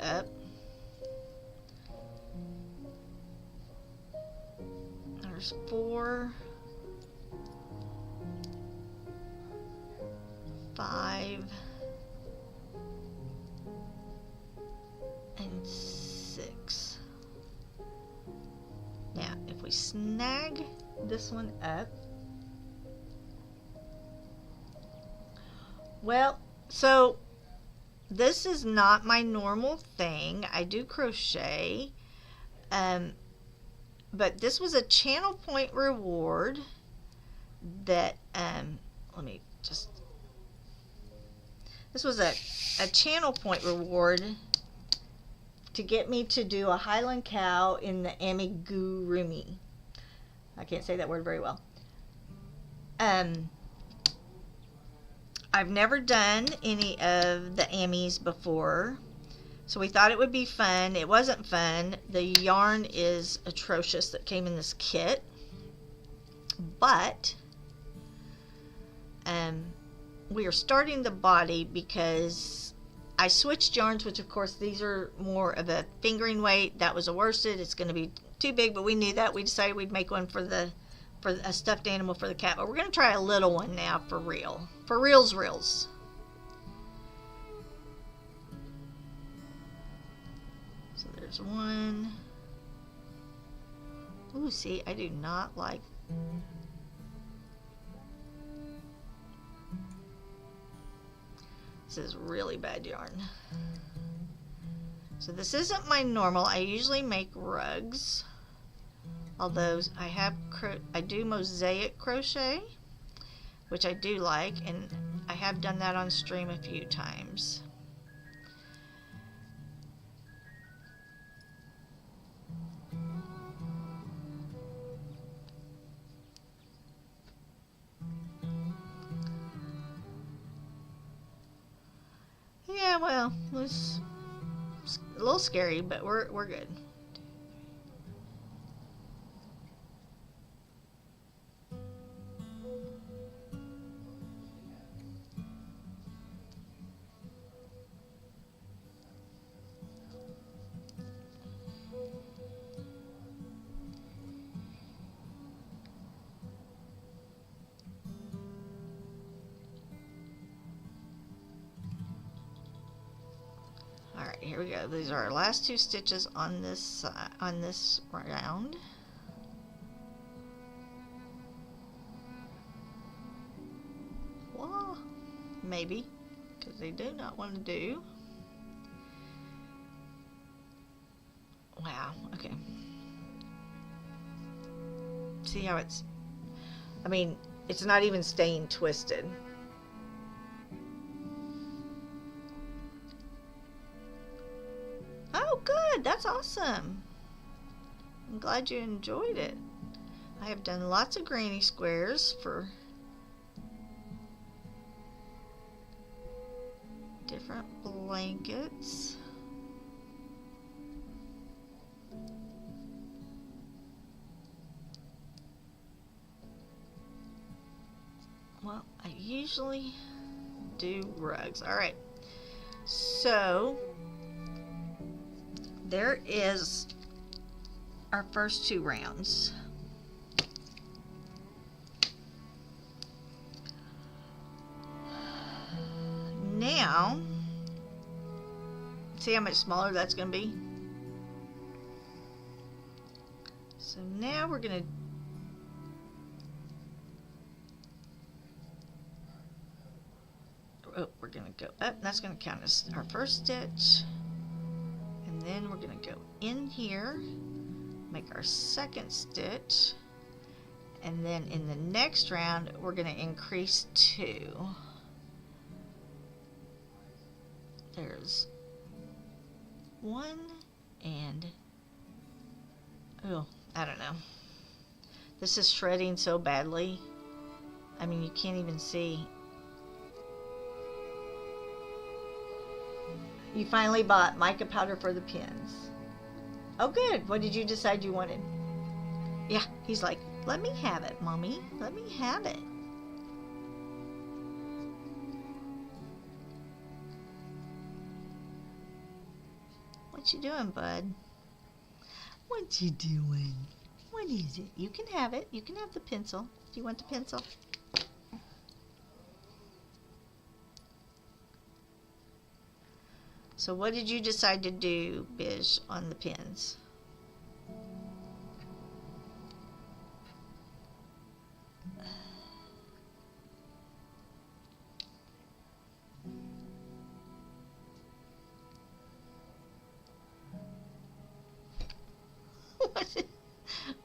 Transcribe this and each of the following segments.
up. There's 4, 5, and 6. Now, if we snag this one up, well, so this is not my normal thing. I do crochet, but this was a channel point reward that, let me just, this was a channel point reward to get me to do a Highland cow in the Amigurumi. I can't say that word very well. I've never done any of the Amis before, so we thought it would be fun. It wasn't fun. The yarn is atrocious that came in this kit, but we are starting the body because I switched yarns, which of course these are more of a fingering weight. That was a worsted. It's going to be too big, but we knew that. We decided we'd make one for a stuffed animal for the cat, but we're going to try a little one now for real. For reals. So there's one. Ooh, see, I do not like. This is really bad yarn. So this isn't my normal. I usually make rugs. Although I do mosaic crochet, which I do like, and I have done that on stream a few times. Yeah, well, it was a little scary, but we're good. Alright, here we go. These are our last 2 stitches on this round. Well, maybe, because they do not want to do. Wow, okay. See how it's, I mean, it's not even staying twisted. Oh, good. That's awesome. I'm glad you enjoyed it. I have done lots of granny squares for different blankets. Well, I usually do rugs. All right. So there is our first 2 rounds. Now, see how much smaller that's going to be? So now we're going to we're going to go up. That's going to count as our first stitch. And then we're going to go in here, make our second stitch, and then in the next round we're going to increase 2. There's 1 and oh, I don't know. This is shredding so badly. I mean, you can't even see. You finally bought mica powder for the pins. Oh, good. What did you decide you wanted? Yeah, he's like, let me have it, Mommy. Let me have it. What you doing, bud? What you doing? What is it? You can have it. You can have the pencil. Do you want the pencil? So what did you decide to do, Bish, on the pins?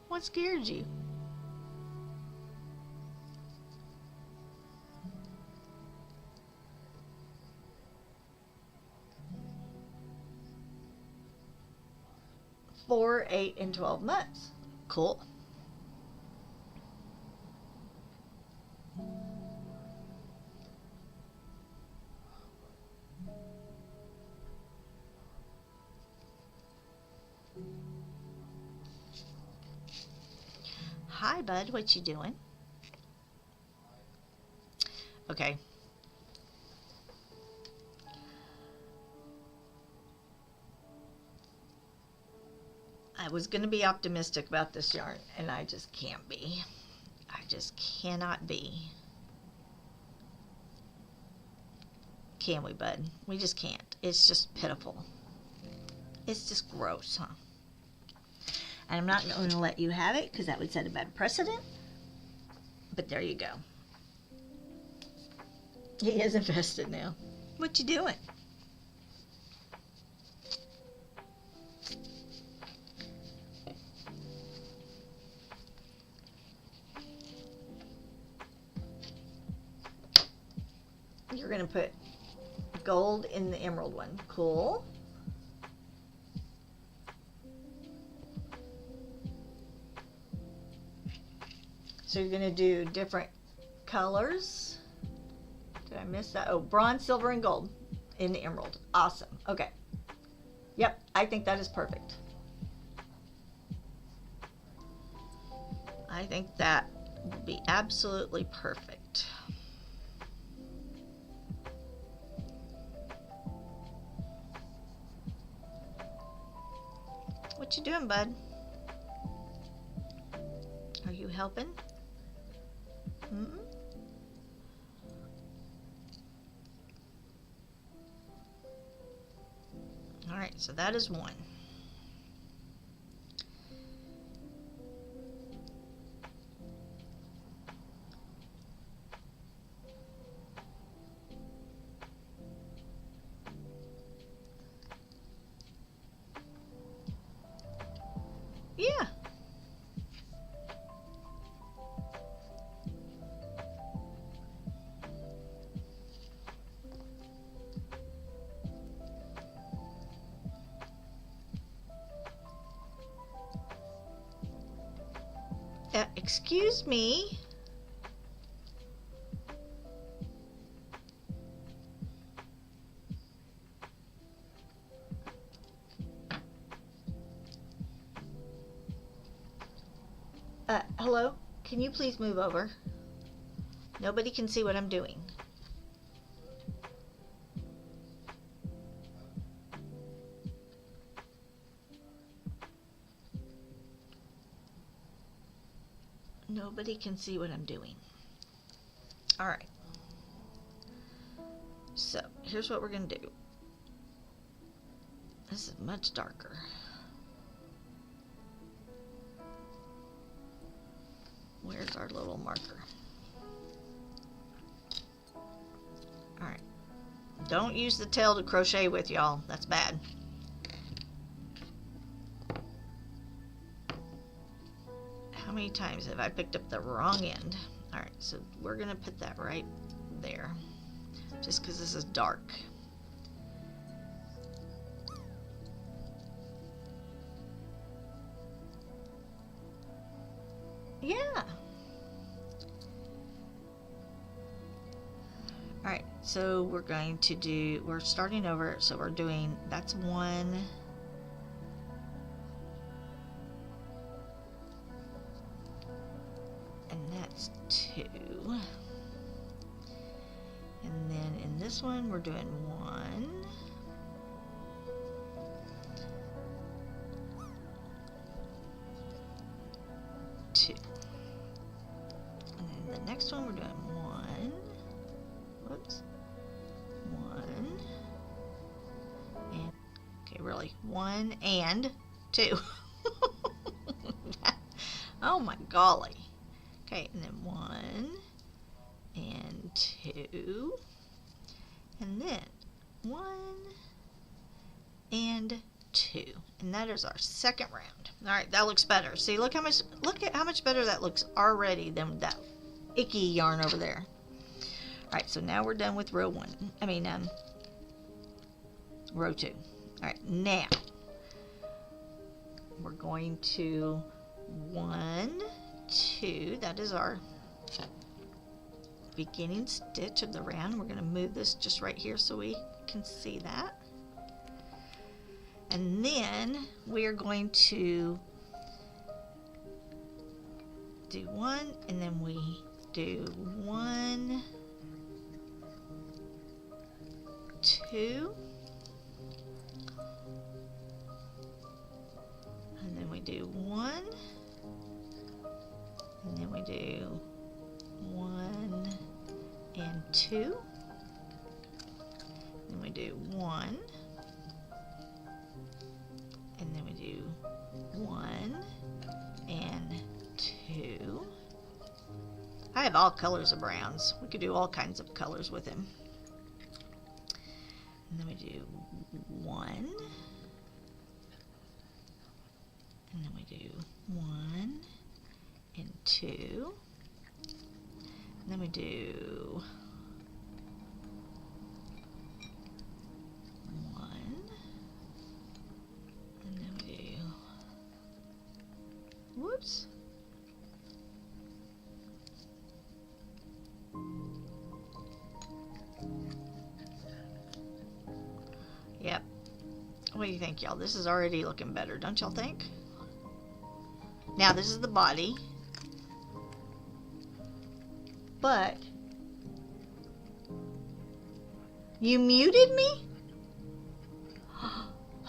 What scared you? Four, 8, and 12 months. Cool. Hi, bud. What you doing? Okay. I was going to be optimistic about this yarn, and I just can't be. I just cannot be. Can we, bud? We just can't. It's just pitiful. It's just gross, huh? And I'm not going to let you have it because that would set a bad precedent. But there you go. He is invested now. What you doing? You're going to put gold in the emerald one. Cool. So you're going to do different colors. Did I miss that? Oh, bronze, silver, and gold in the emerald. Awesome. Okay. Yep, I think that is perfect. I think that will be absolutely perfect. What you doing, bud? Are you helping? Mm-mm. All right, so that is one. Yeah. Excuse me. Hello? Can you please move over? Nobody can see what I'm doing. Nobody can see what I'm doing. All right. So, here's what we're going to do. This is much darker. Where's our little marker? All right. Don't use the tail to crochet with, y'all. That's bad. How many times have I picked up the wrong end? All right, so we're going to put that right there. Just because this is dark. Yeah. All right, so we're going to do, we're starting over, so we're doing, that's one. And that's two. And then in this one, we're doing one. next one we're doing 1, whoops, 1, and, okay, really, 1 and 2. Oh my golly. Okay, and then 1 and 2, and then 1 and 2, and that is our second round. All right, that looks better. See, look at how much better that looks already than that icky yarn over there. All right, so now we're done with row 1. Row 2. All right, now we're going to 1, 2. That is our beginning stitch of the round. We're going to move this just right here so we can see that. And then we are going to do 1, and then we do 1, 2, and then we do 1, and then we do 1 and 2, then we do 1, and then we do 1 and 2. I have all colors of browns. We could do all kinds of colors with him. And then we do 1, and then we do 1 and 2, and then we do 1, and then we do, whoops, yep. What do you think, y'all? This is already looking better, don't y'all think? Now this is the body, but you muted me?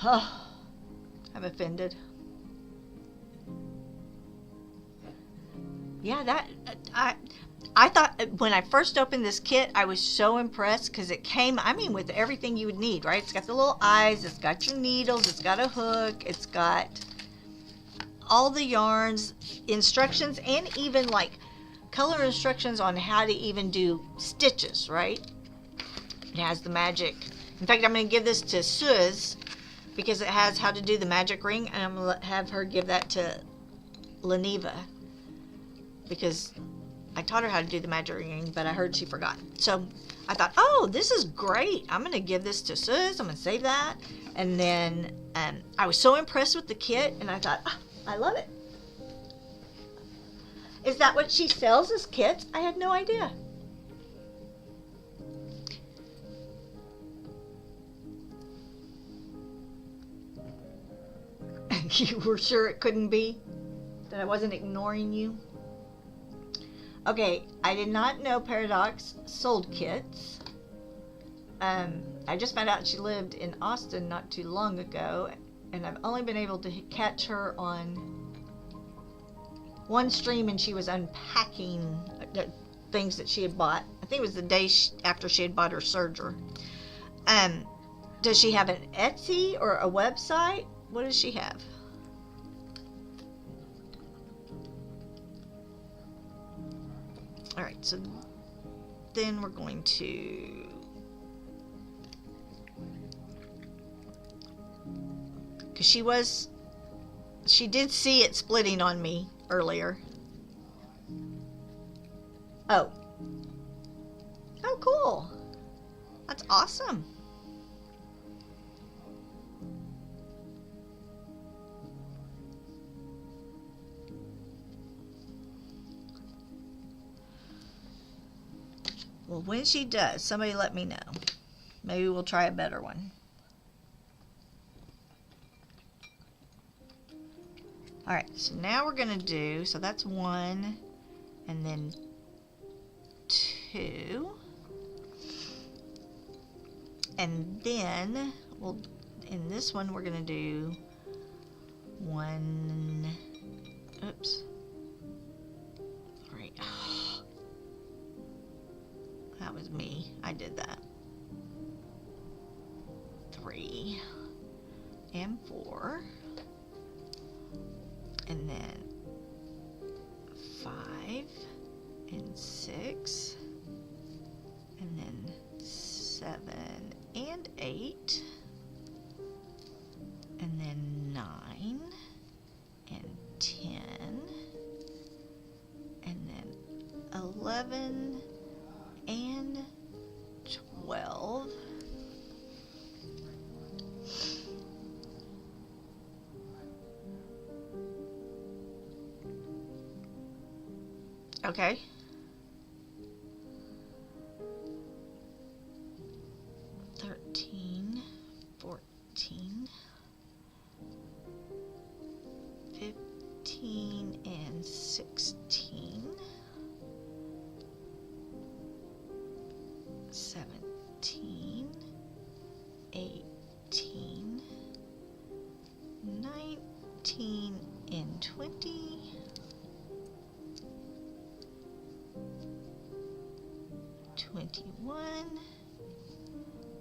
I'm offended. Yeah, that I thought when I first opened this kit, I was so impressed because it came, I mean, with everything you would need, right? It's got the little eyes, it's got your needles, it's got a hook, it's got all the yarns, instructions, and even like color instructions on how to even do stitches, right? It has the magic. In fact, I'm going to give this to Suze because it has how to do the magic ring, and I'm going to have her give that to Leneva because I taught her how to do the magic ring, but I heard she forgot. So I thought, oh, this is great. I'm going to give this to Suze. I'm going to save that. And then I was so impressed with the kit, and I thought, oh, I love it. Is that what she sells as kits? I had no idea. You were sure it couldn't be? That I wasn't ignoring you? Okay, I did not know Paradox sold kits. I just found out she lived in Austin not too long ago, and I've only been able to catch her on one stream, and she was unpacking the things that she had bought. I think it was the day after she had bought her serger. Does she have an Etsy or a website? What does she have? Alright, so then we're going to because she did see it splitting on me earlier. Oh, cool. That's awesome. Well, when she does, somebody let me know. Maybe we'll try a better one. Alright, so now we're going to do, so that's 1, and then 2. And then, we'll, in this one, we're going to do 1, oops. Alright. That was me. I did that. 3 and 4. And then 5 and 6. And then 7 and 8. And then 9 and 10. And then 11 and 12. Okay. 13, 14, 15 and 16. 17, 18, 19 and 20. 21,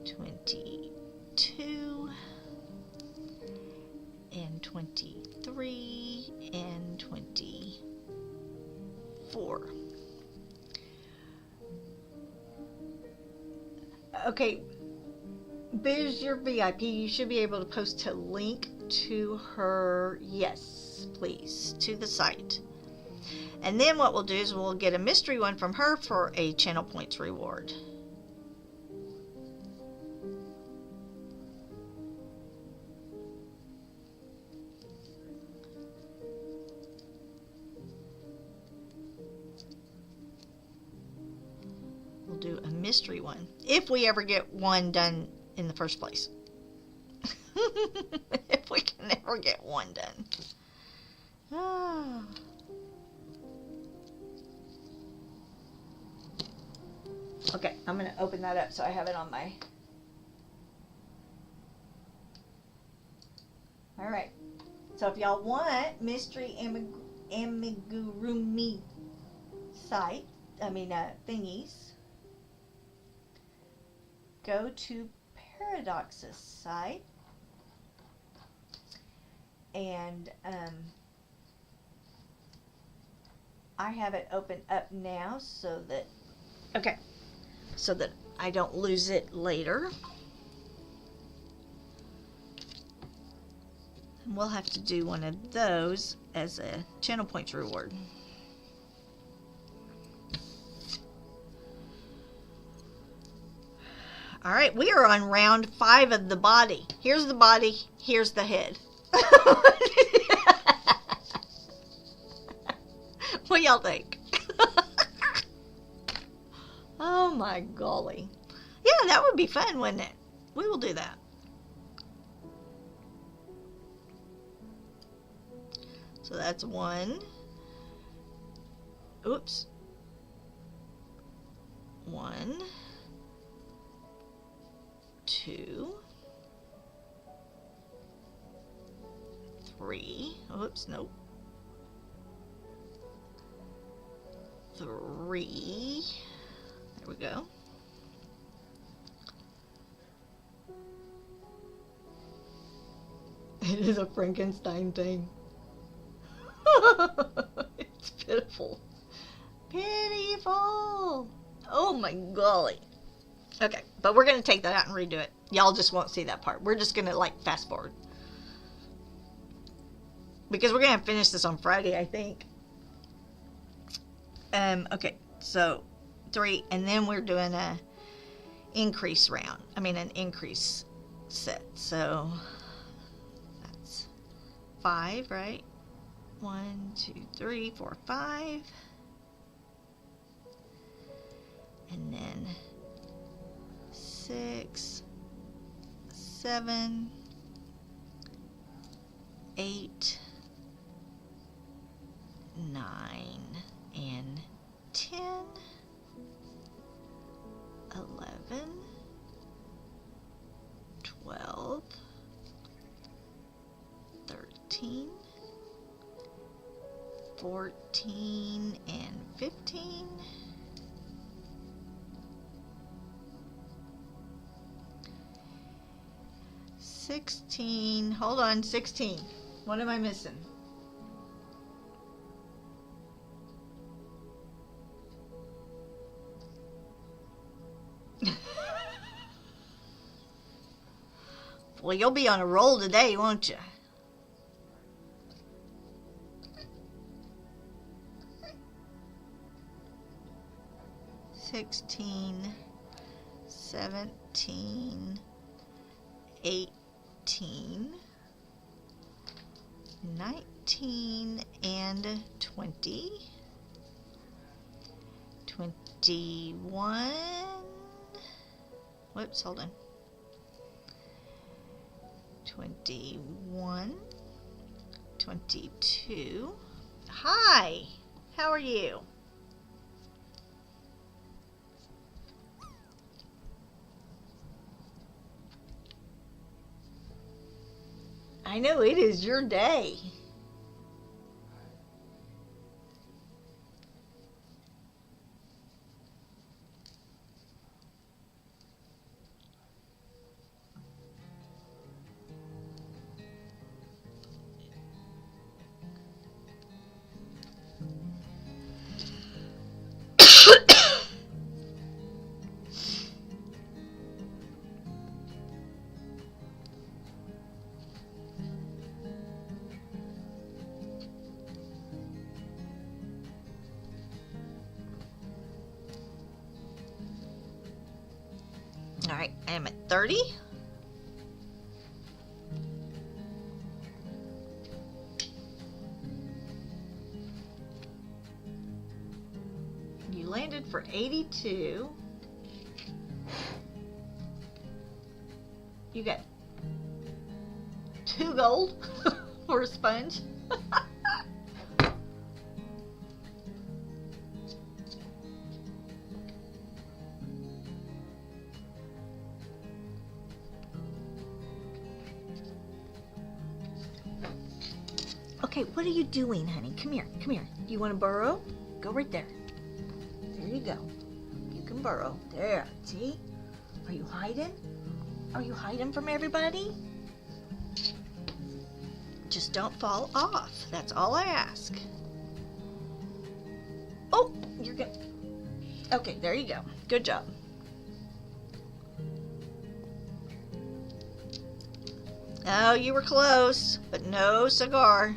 22, and 23, and 24. Okay, Biz, you're VIP. You should be able to post a link to her, yes, please, to the site. And then what we'll do is we'll get a mystery one from her for a channel points reward. We'll do a mystery one, if we ever get one done in the first place. If we can ever get one done. Ah. Okay, I'm going to open that up so I have it on my... Alright, so if y'all want Mystery Amigurumi site, thingies, go to Paradox's site, and I have it open up now so that... Okay. So that I don't lose it later. And we'll have to do one of those as a channel points reward. Alright, we are on round 5 of the body. Here's the body, here's the head. What y'all think? Oh my golly. Yeah, that would be fun, wouldn't it? We will do that. So that's 1. Oops. 1, 2, 3. Oops, nope. 3. There we go. It is a Frankenstein thing. It's pitiful. Pitiful. Oh my golly. Okay, but we're going to take that out and redo it. Y'all just won't see that part. We're just going to like fast forward. Because we're going to finish this on Friday, I think. Okay, so 3, and then we're doing a increase round. An increase set. So that's 5, right? 1, 2, 3, 4, 5. And then 6, 7, 8, 9, and 10, 11, 12, 13, 14, and 15, 16. Hold on, 16. What am I missing? Well, you'll be on a roll today, won't you? $16, 17, 18, 19, and 20. 21. Whoops, hold on. 21, 22. Hi, how are you? I know it is your day. All right, I am at 30. You landed for 82. You got 2 gold for a sponge. Okay, what are you doing, honey? Come here, come here. You want to burrow? Go right there. There you go. You can burrow. There, see? Are you hiding? Are you hiding from everybody? Just don't fall off. That's all I ask. Oh, you're good. Okay, there you go. Good job. Oh, you were close, but no cigar.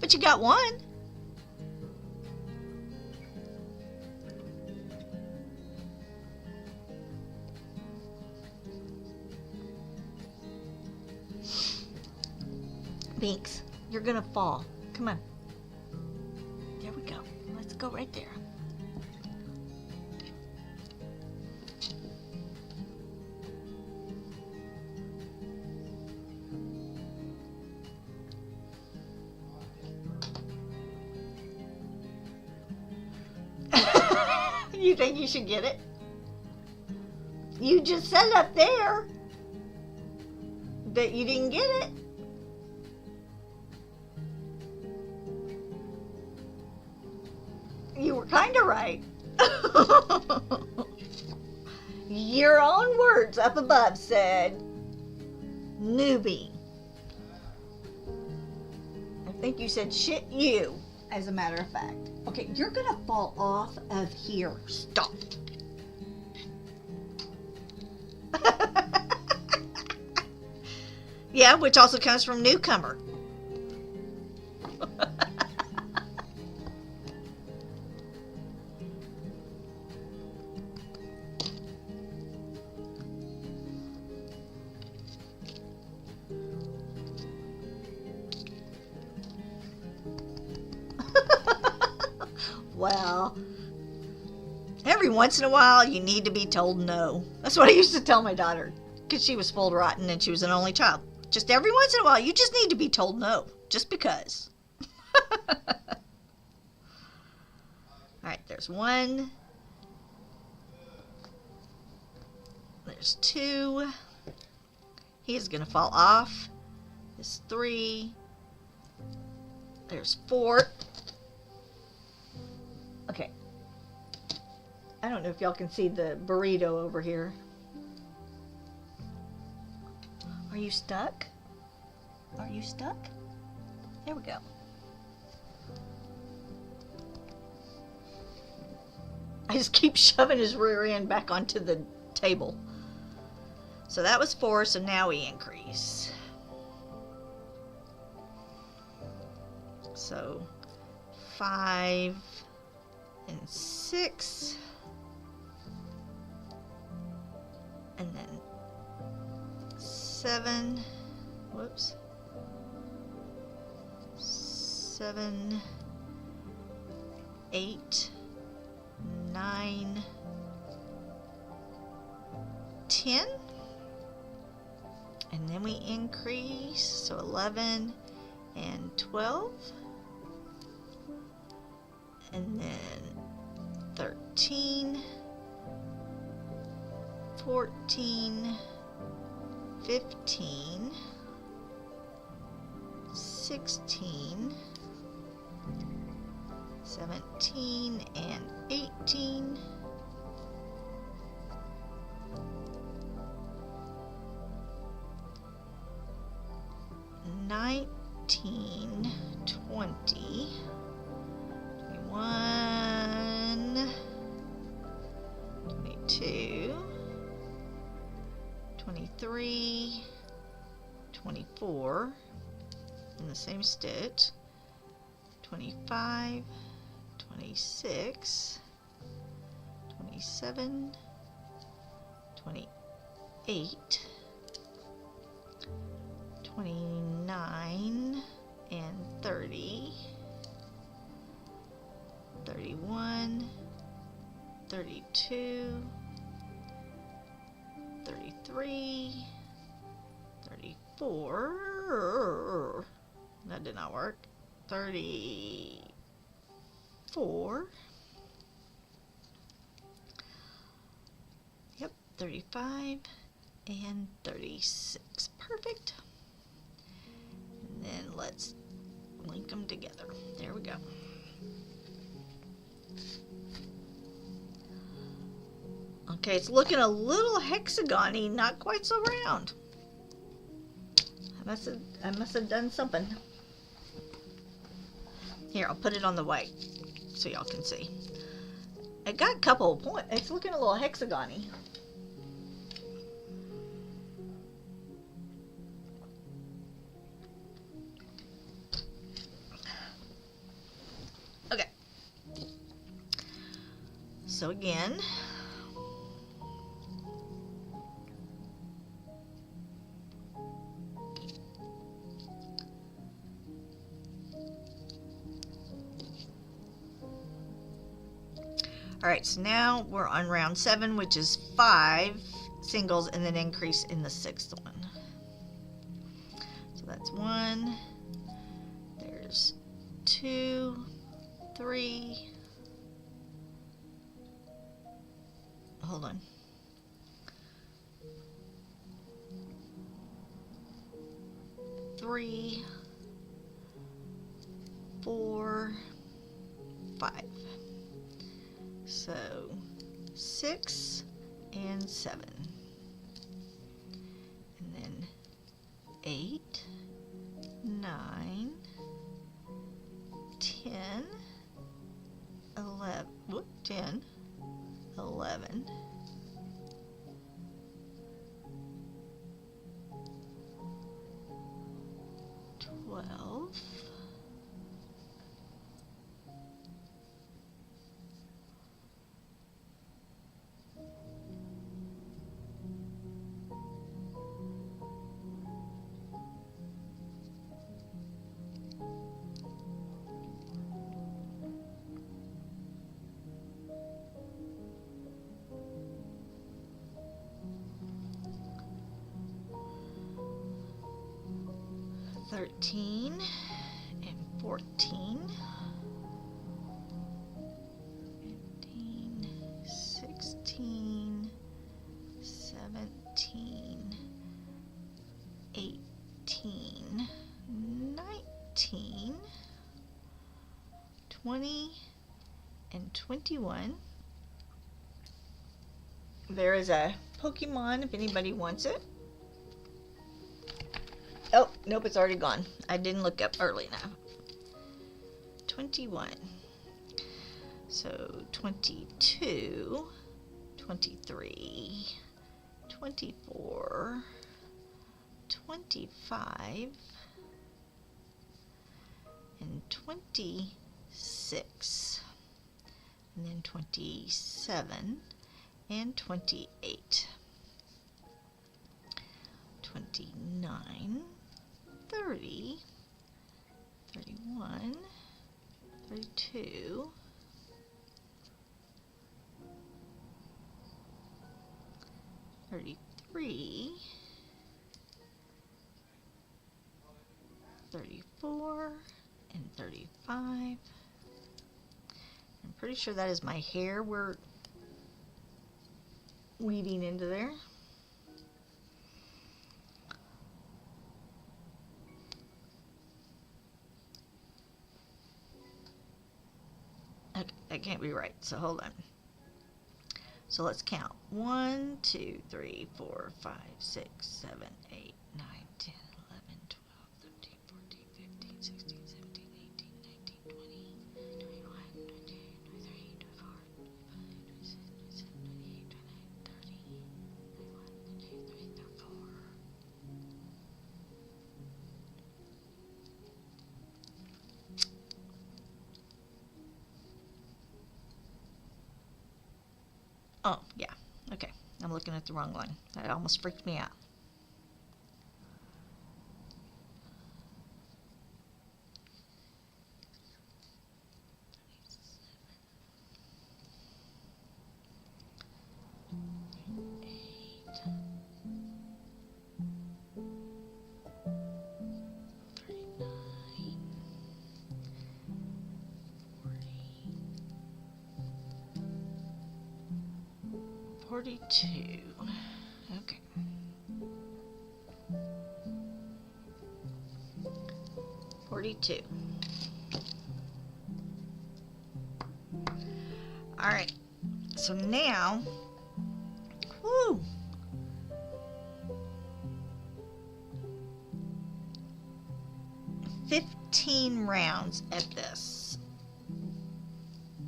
But you got one. Binks, you're gonna fall. Come on. There we go. Let's go right there. You think you should get it? You just said up there that you didn't get it. You were kind of right. Your own words up above said newbie. I think you said shit you, as a matter of fact. Okay, you're gonna fall off of here. Stop. Yeah, which also comes from newcomer. Well, every once in a while you need to be told no. That's what I used to tell my daughter, because she was spoiled rotten and she was an only child. Just every once in a while you just need to be told no, just because. Alright, there's 1. There's 2. He is going to fall off. There's 3. There's 4. Okay. I don't know if y'all can see the burrito over here. Are you stuck? Are you stuck? There we go. I just keep shoving his rear end back onto the table. So that was 4, so now we increase. So 5 and 6. And then 7. Whoops. 7, 8, 9, 10. And then we increase, so 11 and 12. And then 13, 14, 15, 16, 17 and 18, 19, 20, 21, 22, 23, 24 in the same stitch, 25, 26, 27, 28, 29 and 30, 31, 32, 33, 34, that did not work, 34, yep, 35 and 36, perfect. And then let's link them together. There we go. Okay, it's looking a little hexagon-y, not quite so round. I must have done something. Here, I'll put it on the white so y'all can see. It got a couple of points. It's looking a little hexagon-y. Okay. So again, all right, so now we're on round 7, which is 5 singles and then increase in the 6th one. So that's 1, there's 2, 3, hold on. 3, 4, 5. So 6 and 7. And then 8, 9, 10, 11, 10, 11, 12, 13 and 14, 15, 16, 17, 18, 19, 20 and 21, There is a Pokemon if anybody wants it. Oh, nope, it's already gone. I didn't look up early enough. 21. So 22, 23, 24, 25, and 26, and then 27, and 28, 29, 30, 31, 32, 33, 34, and 35. I'm pretty sure that is my hair we're weaving into there. Okay, that can't be right, so hold on. So let's count. 1, 2, 3, 4, 5, 6, 7, 8, 9, 10, 11, 12, 13, 14, 15, 16, 17, 18, 19, 20, 21, 22, 23, 24, 25, 26, 27, 28, 29, 30, 31, 32, 33, 34. Oh, yeah. Okay. I'm looking at the wrong one. That almost freaked me out. Forty-two. Okay. 42. All right. So now, whoo, 15 rounds at this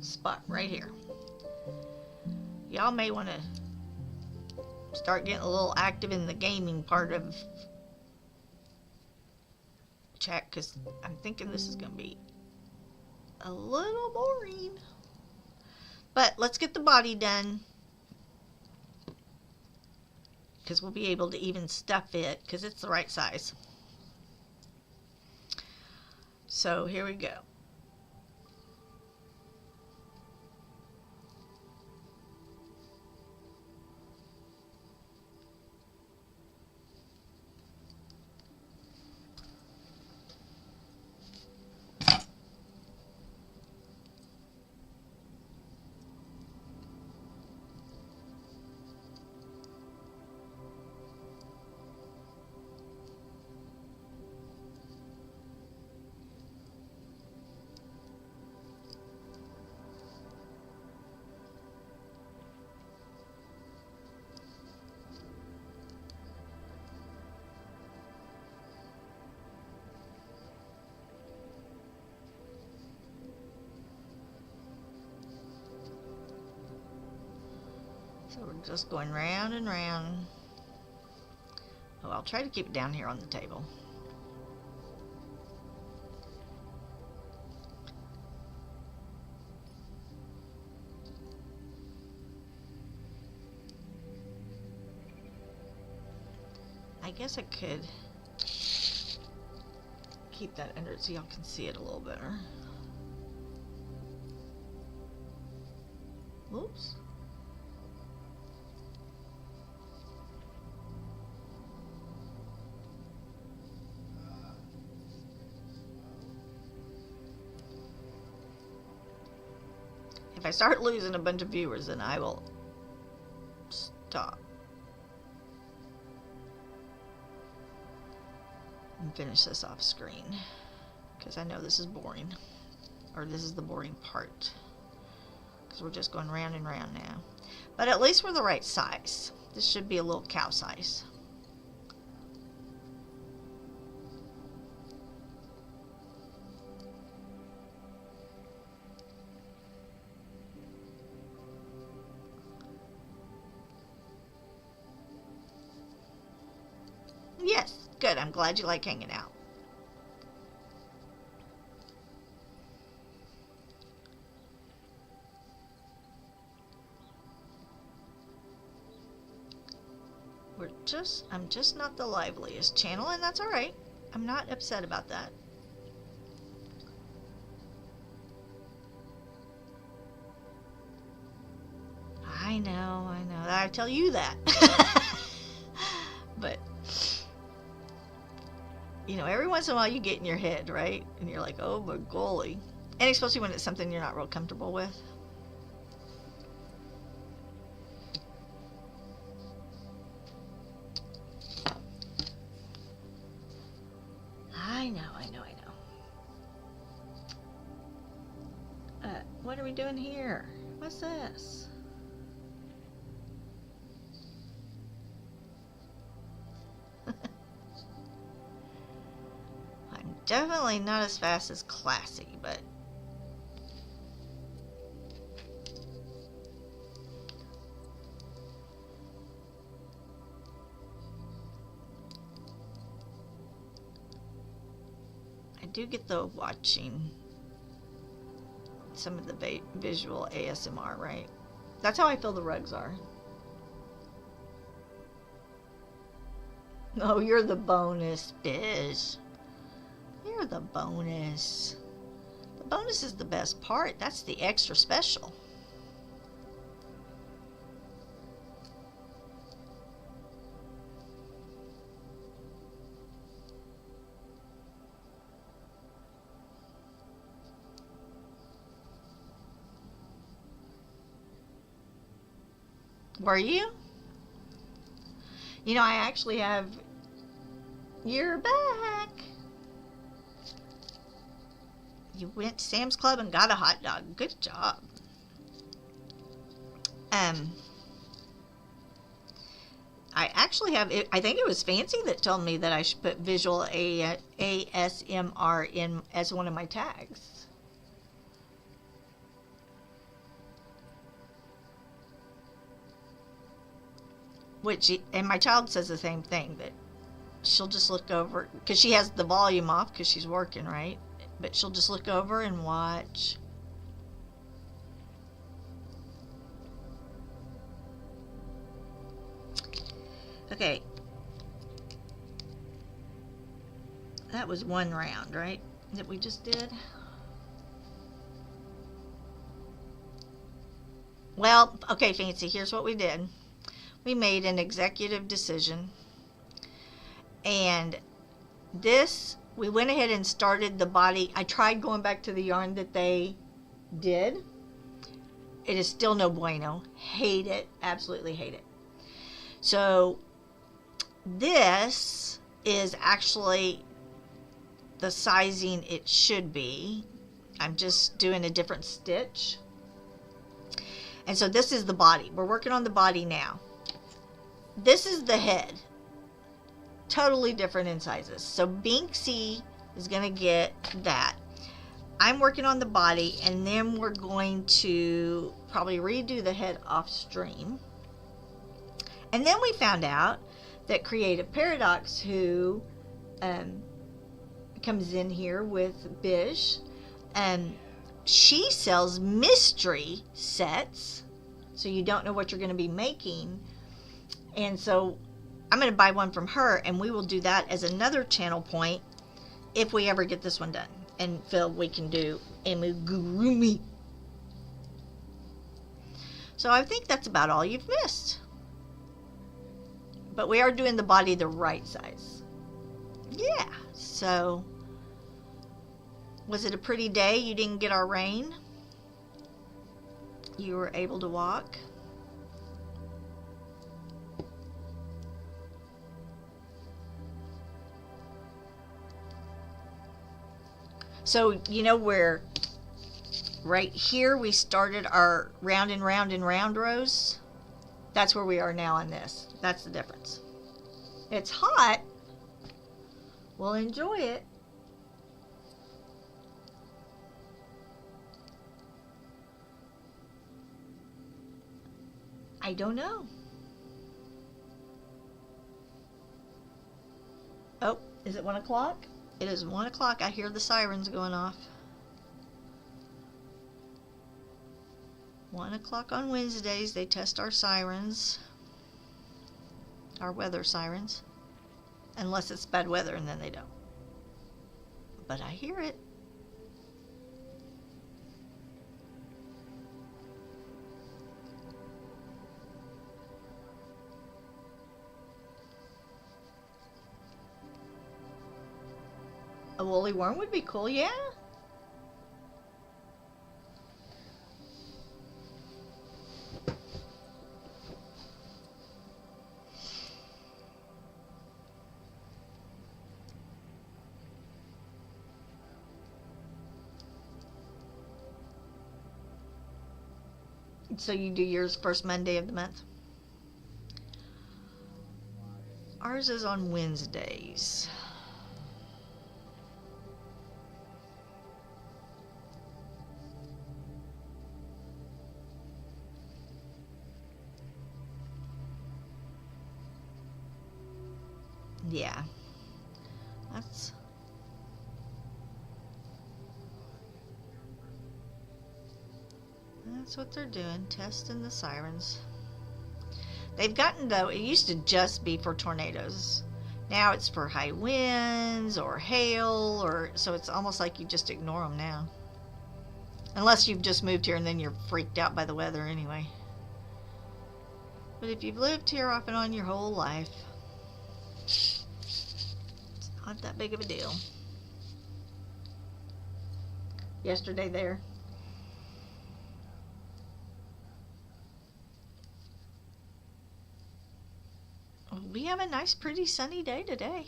spot right here. Y'all may want to start getting a little active in the gaming part of chat, because I'm thinking this is going to be a little boring. But let's get the body done, because we'll be able to even stuff it, because it's the right size. So here we go. So we're just going round and round. Oh, I'll try to keep it down here on the table. I guess I could keep that under it so y'all can see it a little better. Oops. If I start losing a bunch of viewers, then I will stop and finish this off screen, because I know this is boring, or this is the boring part. because we're just going round and round now. But at least we're the right size. This should be a little cow size. Yes, good. I'm glad you like hanging out. I'm just not the liveliest channel, and that's all right. I'm not upset about that. I know. I tell you that. But, you know, every once in a while you get in your head, right? And you're like, oh my golly. And especially when it's something you're not real comfortable with. I know. What are we doing here? What's this? I'm definitely not as fast as Classy, but I do get the watching some of the visual ASMR, right? That's how I feel the rugs are. Oh, you're the bonus, Biz. You're the bonus. The bonus is the best part. That's the extra special. Were you? You know, I actually have... You're back. You went to Sam's Club and got a hot dog. Good job. I actually have... I think it was Fancy that told me that I should put visual ASMR in as one of my tags. And my child says the same thing, that she'll just look over, because she has the volume off because she's working, right? But she'll just look over and watch. Okay. That was one round, right? That we just did? Well, okay, Fancy, here's what we did. We made an executive decision, and we went ahead and started the body. I tried going back to the yarn that they did. It is still no bueno. Hate it. Absolutely hate it. So this is actually the sizing it should be. I'm just doing a different stitch. And so this is the body. We're working on the body now. This is the head. Totally different in sizes. So Binksy is going to get that. I'm working on the body, and then we're going to probably redo the head off stream. And then we found out that Creative Paradox, who comes in here with Bish, she sells mystery sets, so you don't know what you're going to be making. And so I'm going to buy one from her, and we will do that as another channel point if we ever get this one done and feel we can do Amigurumi. So I think that's about all you've missed. But we are doing the body the right size. Yeah, so was it a pretty day? You didn't get our rain? You were able to walk? So, you know where right here we started our round and round and round rows. That's where we are now on this. That's the difference. It's hot. We'll enjoy it. I don't know. Oh, is it 1 o'clock? It is 1 o'clock. I hear the sirens going off. 1 o'clock on Wednesdays, they test our sirens. Our weather sirens. Unless it's bad weather, and then they don't. But I hear it. A woolly worm would be cool, yeah. So you do yours first Monday of the month? Ours is on Wednesdays. Yeah. That's what they're doing, testing the sirens. They've gotten, though, it used to just be for tornadoes. Now it's for high winds or hail, or so it's almost like you just ignore them now. Unless you've just moved here and then you're freaked out by the weather anyway. But if you've lived here off and on your whole life, it's not that big of a deal. Yesterday there, we have a nice, pretty sunny day today.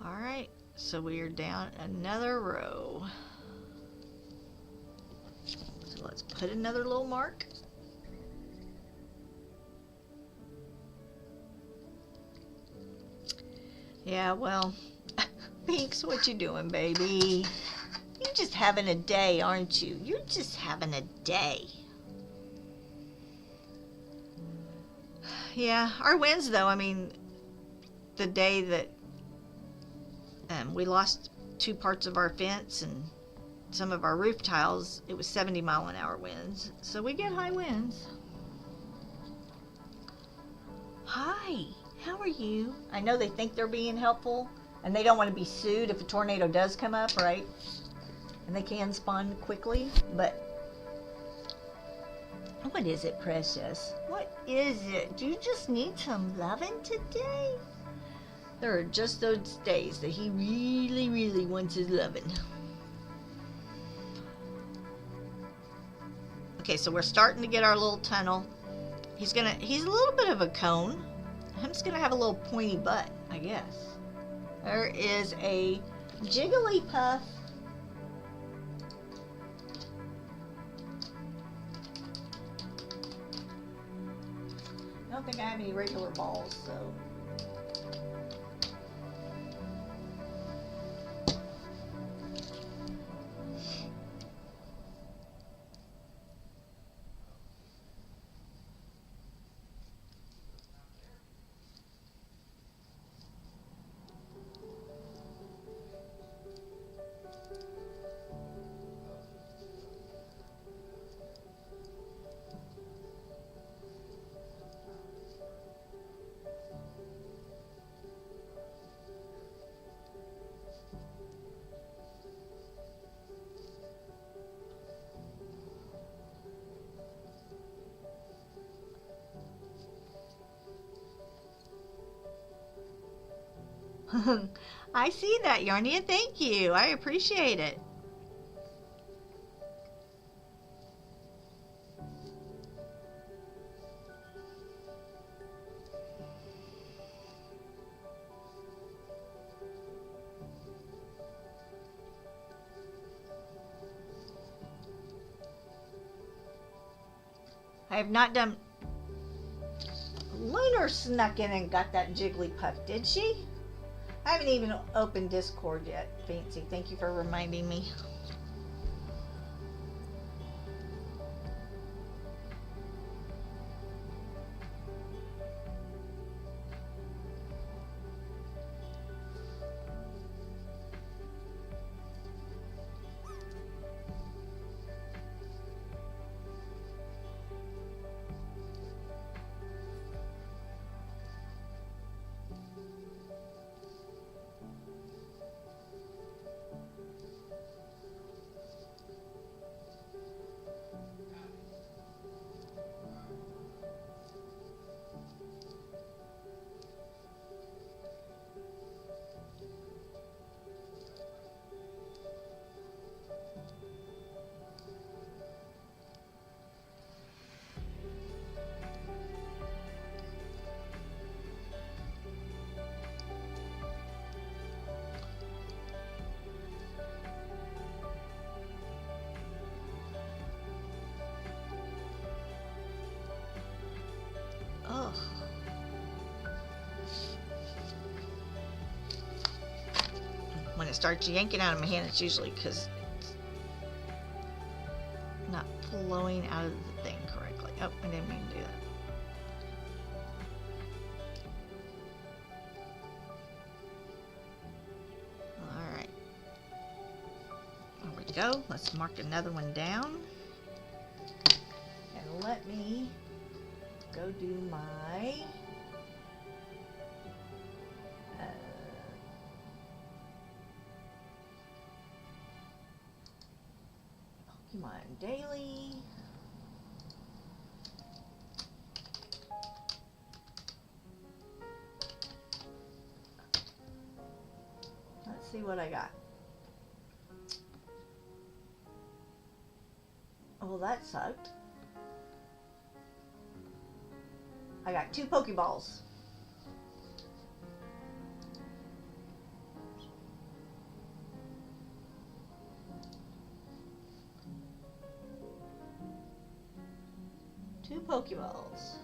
All right, so we are down another row. So let's put another little mark. Yeah, well, Pinks, what you doing, baby? You're just having a day, aren't you? You're just having a day. Yeah, our winds, though, I mean, the day that we lost 2 parts of our fence and some of our roof tiles, it was 70-mile-an-hour winds. So we get high winds. Hi. How are you? I know they think they're being helpful, and they don't want to be sued if a tornado does come up, right? And they can spawn quickly, but what is it, precious? What is it? Do you just need some loving today? There are just those days that he really, really wants his loving. Okay, so we're starting to get our little tunnel. He's a little bit of a cone. I'm just going to have a little pointy butt, I guess. There is a Jigglypuff. I don't think I have any regular balls, so... I see that, Yarnia. Thank you. I appreciate it. I have not done. Lunar snuck in and got that Jigglypuff, did she? I haven't even opened Discord yet, Fancy. Thank you for reminding me. Oh. When it starts yanking out of my hand, it's usually because it's not flowing out of the thing correctly. Oh, I didn't mean to do that. Alright. There we go. Let's mark another one down. And let me go do my Pokemon Daily. Let's see what I got. Well, that sucked. I got 2 Pokeballs. Two Pokeballs.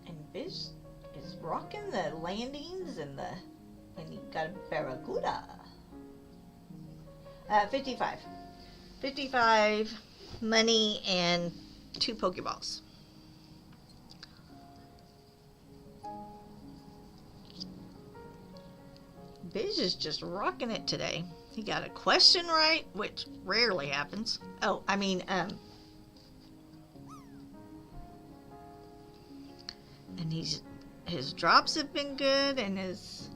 And Biz is rocking the landings and you got a Barracuda. 55. 55 money and 2 Pokeballs. Biz is just rocking it today. He got a question right, which rarely happens. Oh, I mean, and his drops have been good, and his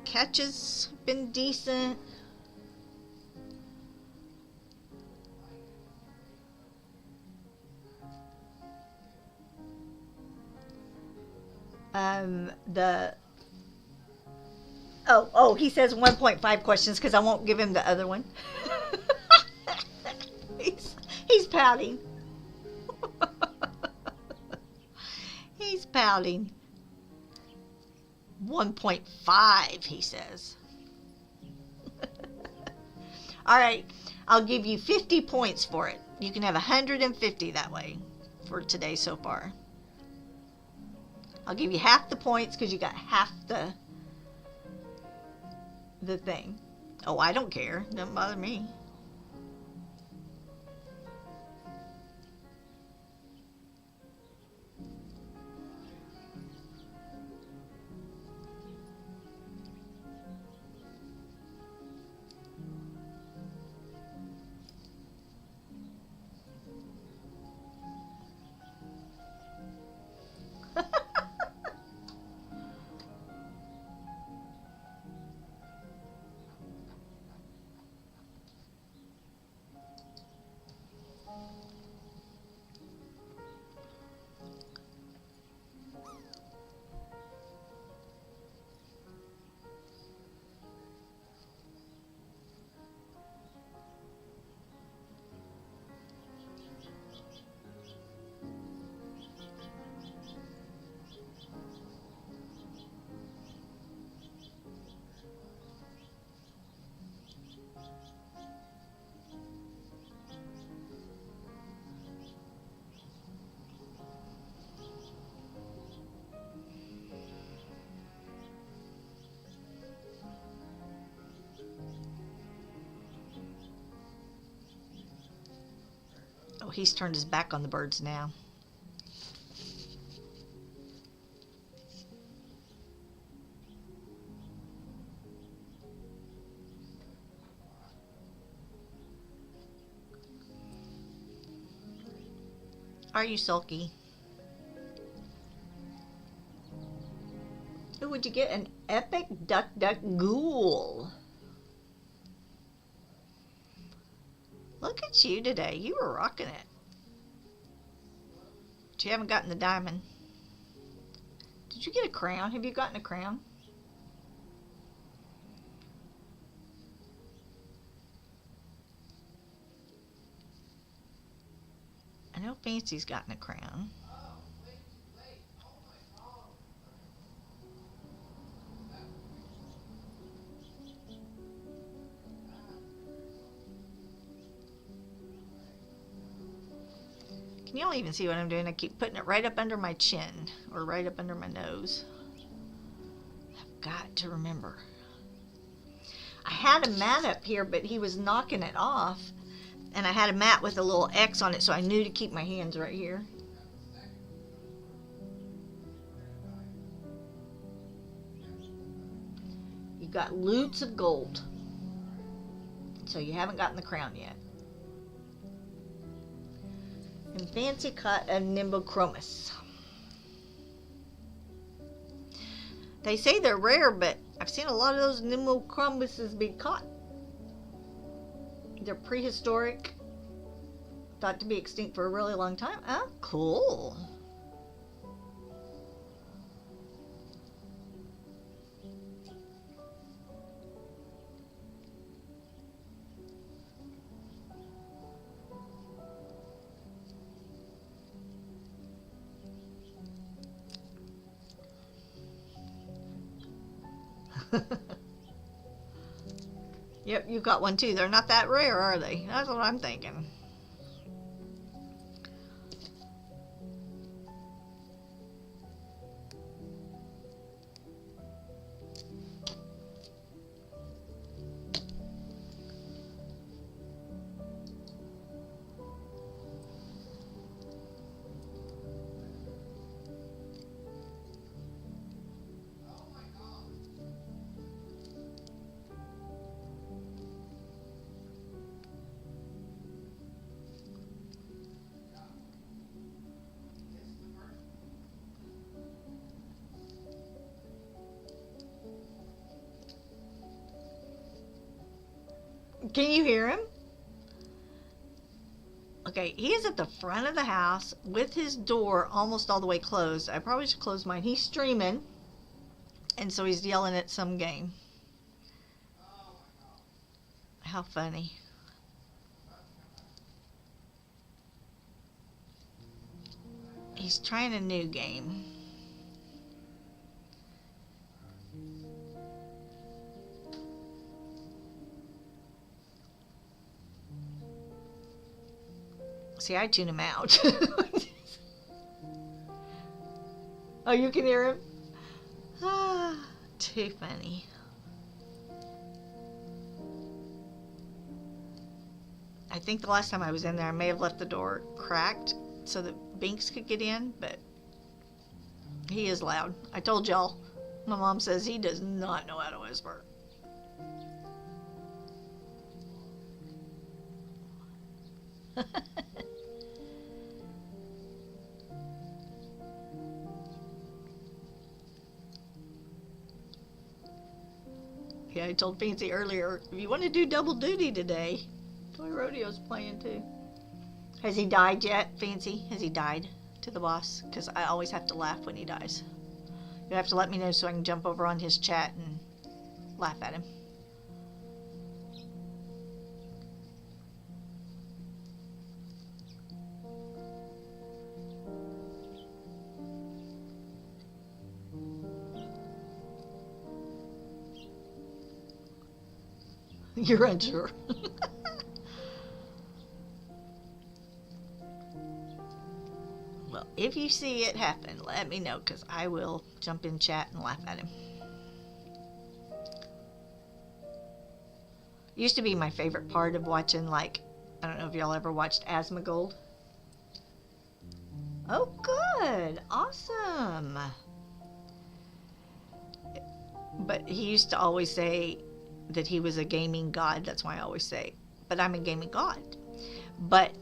catches have been decent. He says 1.5 questions because I won't give him the other one. he's pouting. He's pouting. 1.5, he says. All right, I'll give you 50 points for it. You can have 150 that way for today so far. I'll give you half the points because you got half the thing. Oh, I don't care. Doesn't bother me. Oh, he's turned his back on the birds now. Are you sulky? Who would you get? An epic duck ghoul. Look at you today. You were rocking it. But you haven't gotten the diamond. Did you get a crown? Have you gotten a crown? I know Fancy's gotten a crown. Can y'all even see what I'm doing? I keep putting it right up under my chin or right up under my nose. I've got to remember. I had a mat up here, but he was knocking it off. And I had a mat with a little X on it, so I knew to keep my hands right here. You got loots of gold. So you haven't gotten the crown yet. And Fancy caught a Nimbochromis. They say they're rare, but I've seen a lot of those Nimbochromises be caught. They're prehistoric, thought to be extinct for a really long time. Oh, cool. Yep, you got one too. They're not that rare, are they? That's what I'm thinking. Can you hear him? Okay, he is at the front of the house with his door almost all the way closed. I probably should close mine. He's streaming, and so he's yelling at some game. How funny. He's trying a new game. See, I tune him out. Oh, you can hear him? Ah, too funny. I think the last time I was in there, I may have left the door cracked so that Binks could get in, but he is loud. I told y'all. My mom says he does not know how to whisper. Yeah, I told Fancy earlier, if you want to do double duty today, Toy Rodeo's playing too. Has he died yet, Fancy? Has he died to the boss? Because I always have to laugh when he dies. You have to let me know so I can jump over on his chat and laugh at him. You're unsure. Well, if you see it happen, let me know, because I will jump in chat and laugh at him. Used to be my favorite part of watching, like, I don't know if y'all ever watched Asmongold. Oh, good. Awesome. But he used to always say that he was a gaming god. That's why I always say, but I'm a gaming god. But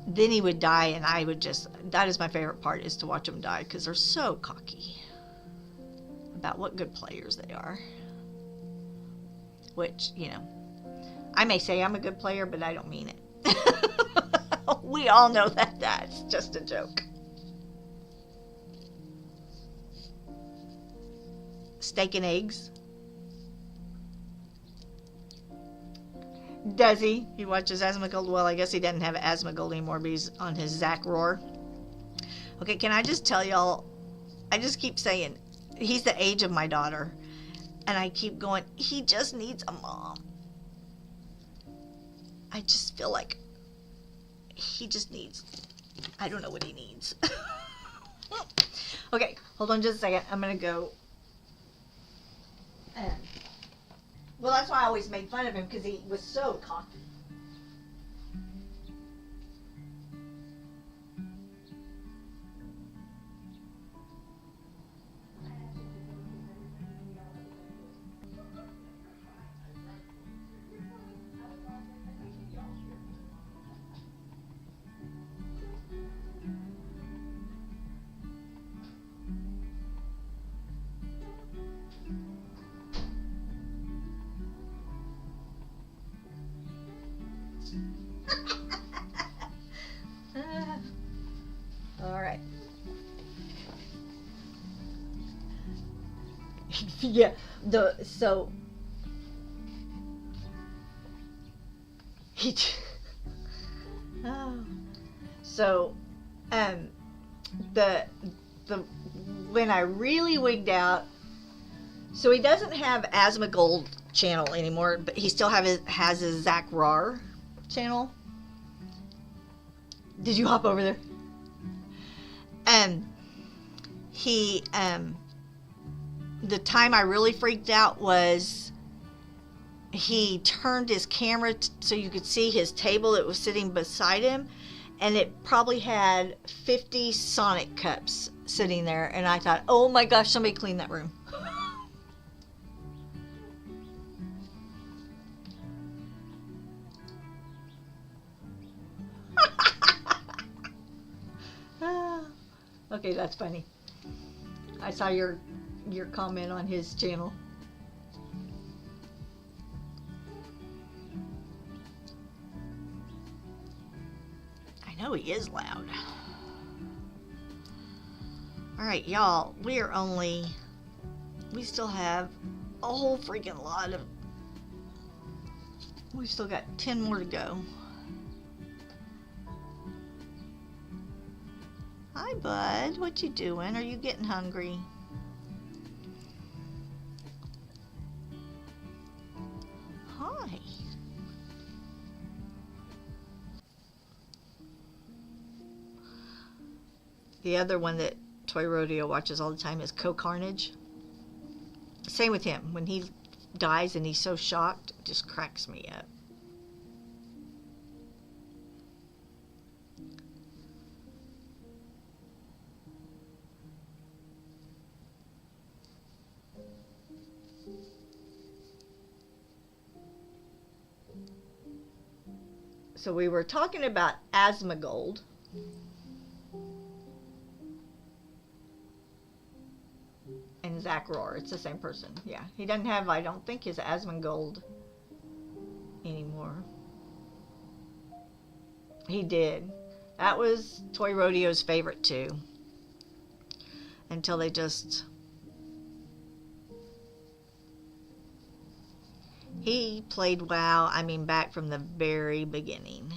then he would die, and I would just, that is my favorite part, is to watch him die, because they're so cocky about what good players they are. Which, you know, I may say I'm a good player, but I don't mean it. We all know that that's just a joke. Steak and eggs. Does he? He watches Asmongold. Well, I guess he doesn't have Asmongold anymore, but he's on his Zach Roar. Okay, can I just tell y'all, I just keep saying, he's the age of my daughter. And I keep going, he just needs a mom. I just feel like he just needs, I don't know what he needs. Okay, hold on just a second. I'm going to go. Well, that's why I always made fun of him, because he was so cocky. All right. Yeah. So he. Oh. So, the when I really wigged out. So he doesn't have Asmongold channel anymore, but he still has his Zach Rar channel. Did you hop over there? He the time I really freaked out was he turned his camera so you could see his table that was sitting beside him, and it probably had 50 Sonic cups sitting there, and I thought, oh my gosh, somebody clean that room. Okay, that's funny. I saw your comment on his channel. I know he is loud. Alright, y'all, we still have a whole freaking lot of, we've still got 10 more to go. Hi, bud. What you doing? Are you getting hungry? Hi. The other one that Toy Rodeo watches all the time is Co-Carnage. Same with him. When he dies and he's so shocked, it just cracks me up. So we were talking about Asmongold. And Zach Roar. It's the same person. Yeah. He doesn't have, I don't think, his Asmongold anymore. He did. That was Toy Rodeo's favorite too. Until they just... He played WoW, I mean, back from the very beginning.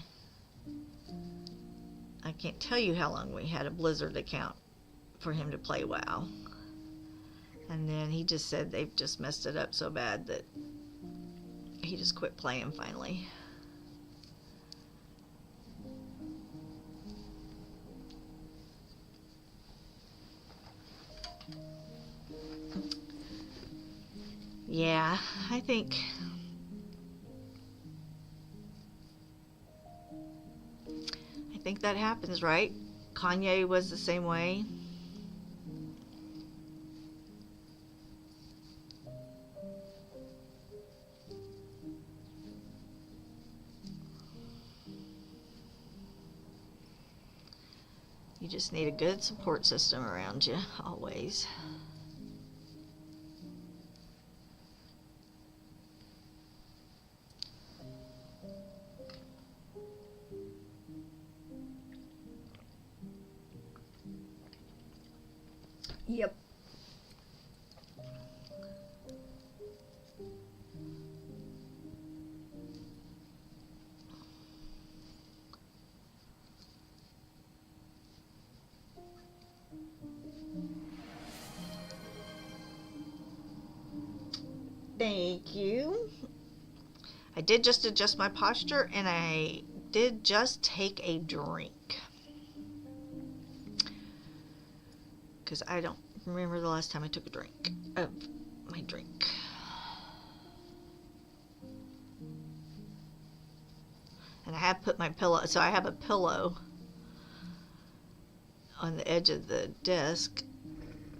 I can't tell you how long we had a Blizzard account for him to play WoW. And then he just said they've just messed it up so bad that he just quit playing finally. Yeah, I think that happens, right? Kanye was the same way. You just need a good support system around you, always. Yep. Thank you. I did just adjust my posture, and I did just take a drink. Because I don't remember the last time I took a drink of my drink. And I have put my pillow, so I have a pillow on the edge of the desk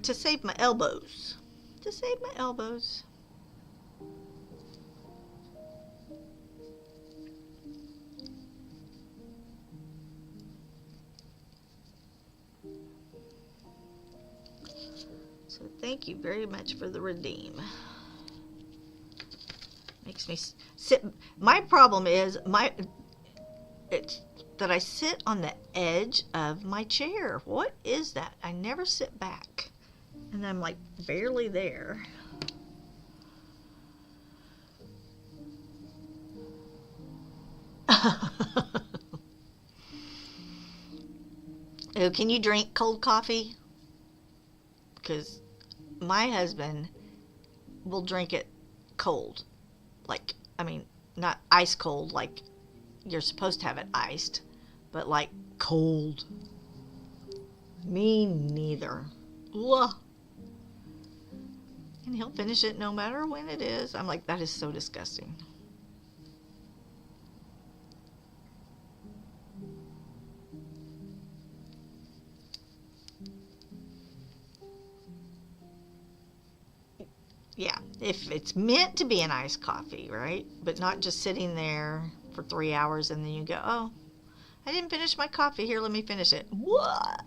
to save my elbows. To save my elbows. So thank you very much for the redeem. Makes me sit. My problem is it's that I sit on the edge of my chair. What is that? I never sit back. And I'm like barely there. Oh, can you drink cold coffee? Because my husband will drink it cold. Like, I mean, not ice cold like you're supposed to have it iced, but like cold. Me neither. Ugh. And he'll finish it no matter when it is. I'm like, that is so disgusting. Yeah, if it's meant to be an iced coffee, right? But not just sitting there for 3 hours and then you go, oh, I didn't finish my coffee. Here, let me finish it. What?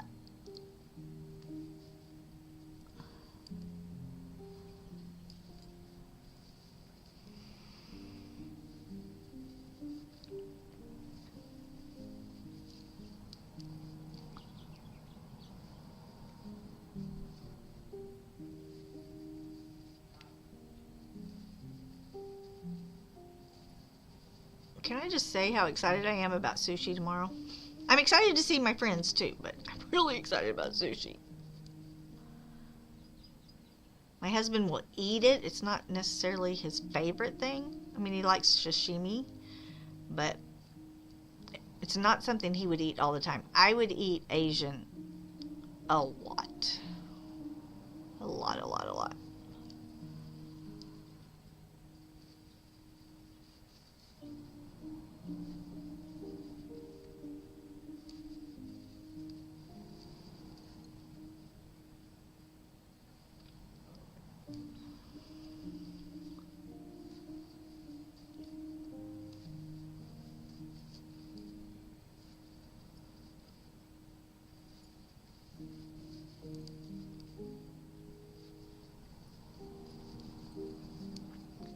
Can I just say how excited I am about sushi tomorrow? I'm excited to see my friends too, but I'm really excited about sushi. My husband will eat it. It's not necessarily his favorite thing. I mean, he likes sashimi, but it's not something he would eat all the time. I would eat Asian a lot. A lot, a lot, a lot.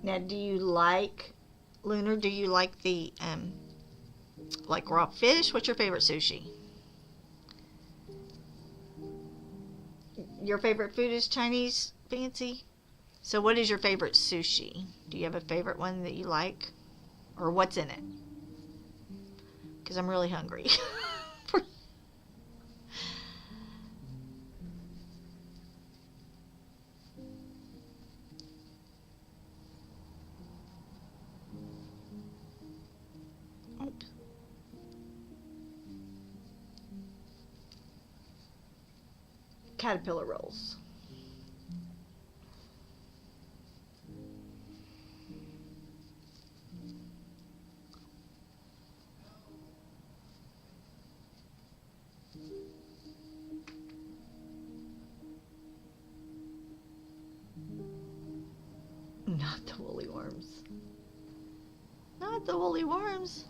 Now, do you like, Lunar, do you like the, like raw fish? What's your favorite sushi? Your favorite food is Chinese fancy? So what is your favorite sushi? Do you have a favorite one that you like? Or what's in it? Because I'm really hungry. Caterpillar rolls. love the woolly worms.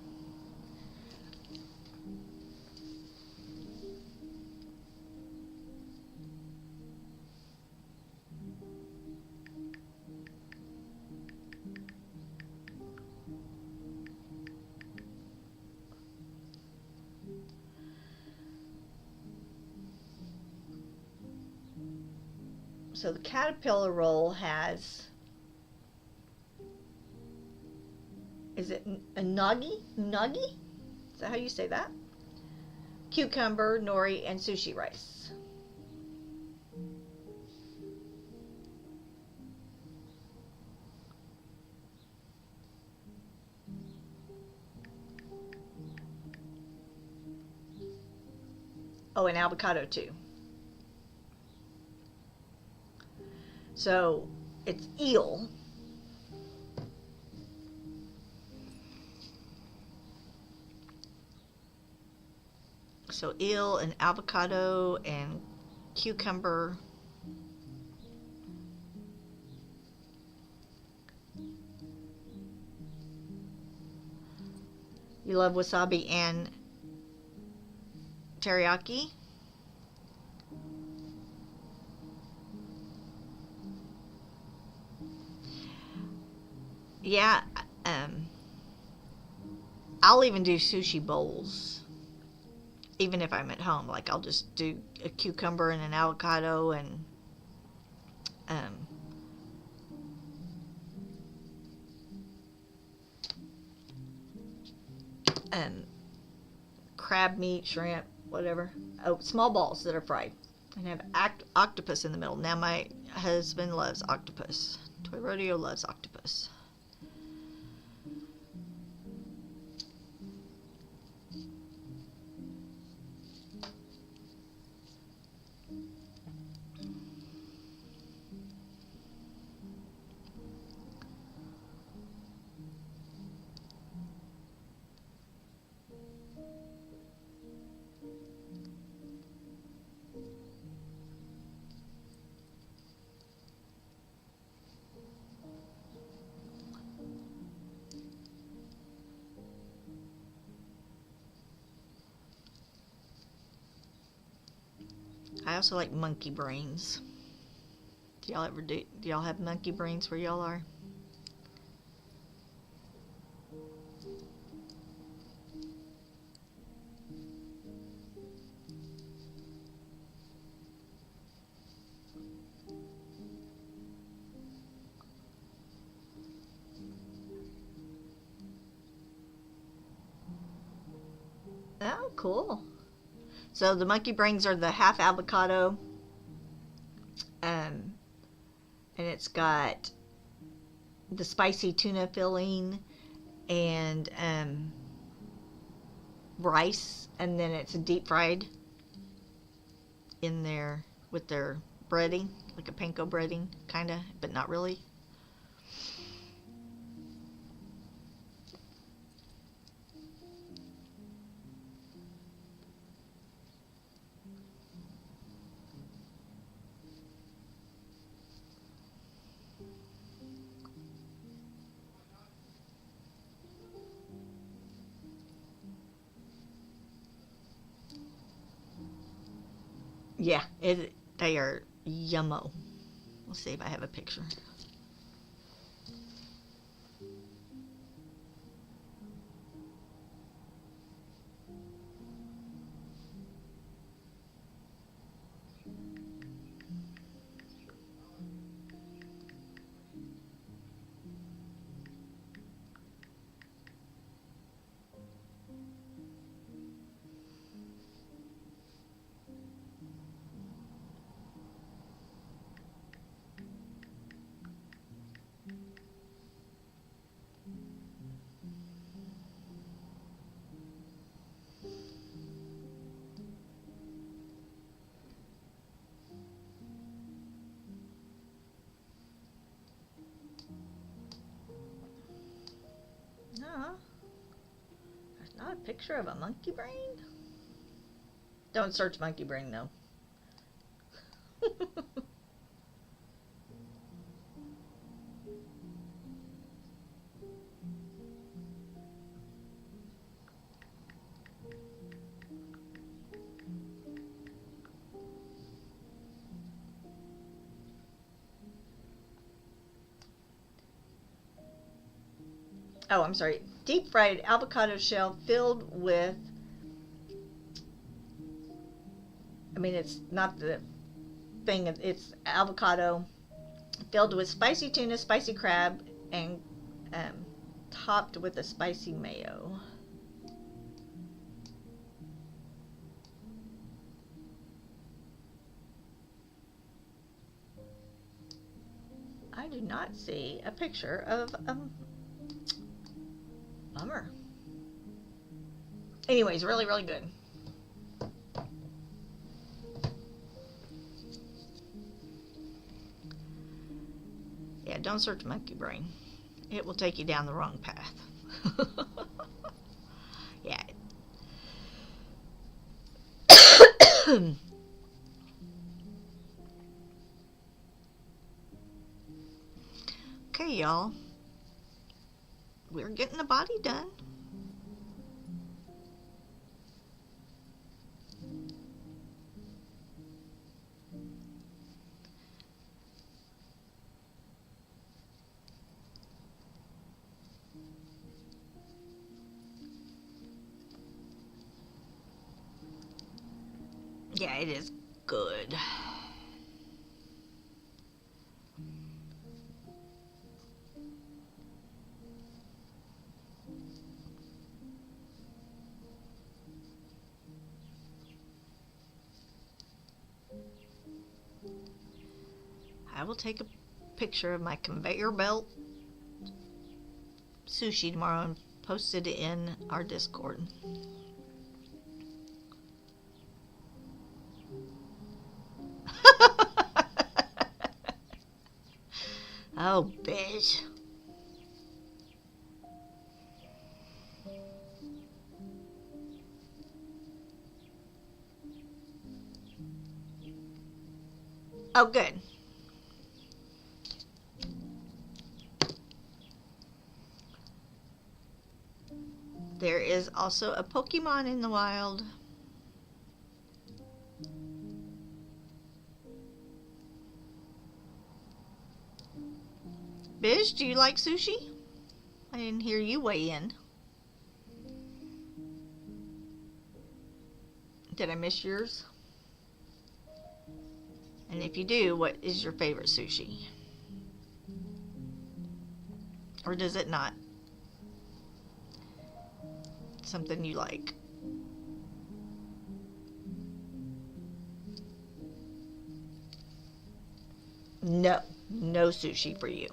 So the caterpillar roll has, is it a nagi? Nagi? Is that how you say that? Cucumber, nori, and sushi rice. Oh, and avocado too. So it's eel. So eel and avocado and cucumber. You love wasabi and teriyaki? Yeah, I'll even do sushi bowls, even if I'm at home. Like I'll just do a cucumber and an avocado um, and crab meat, shrimp, whatever. Oh, small balls that are fried, and have octopus in the middle. Now my husband loves octopus. Toy Rodeo loves octopus. I also like monkey brains. Do y'all have monkey brains where y'all are? Oh, cool. So the monkey brains are the half avocado, and it's got the spicy tuna filling and rice, and then it's deep fried in there with their breading, like a panko breading, kind of, but not really. Yeah, they are yummo. Let's see if I have a picture. No, there's not a picture of a monkey brain. Don't search monkey brain though. Oh, I'm sorry. Deep fried avocado shell filled with, I mean, it's not the thing, it's avocado filled with spicy tuna, spicy crab, and topped with a spicy mayo. I do not see a picture of bummer. Anyways, really, really good. Yeah, don't search monkey brain. It will take you down the wrong path. Yeah. Okay, y'all. We're getting the body done. Yeah, it is good. I will take a picture of my conveyor belt sushi tomorrow and post it in our Discord. Oh, bitch. Oh, good. There is also a Pokemon in the wild. Biz, do you like sushi? I didn't hear you weigh in. Did I miss yours? And if you do, what is your favorite sushi? Or does it not? Something you like? No, no sushi for you.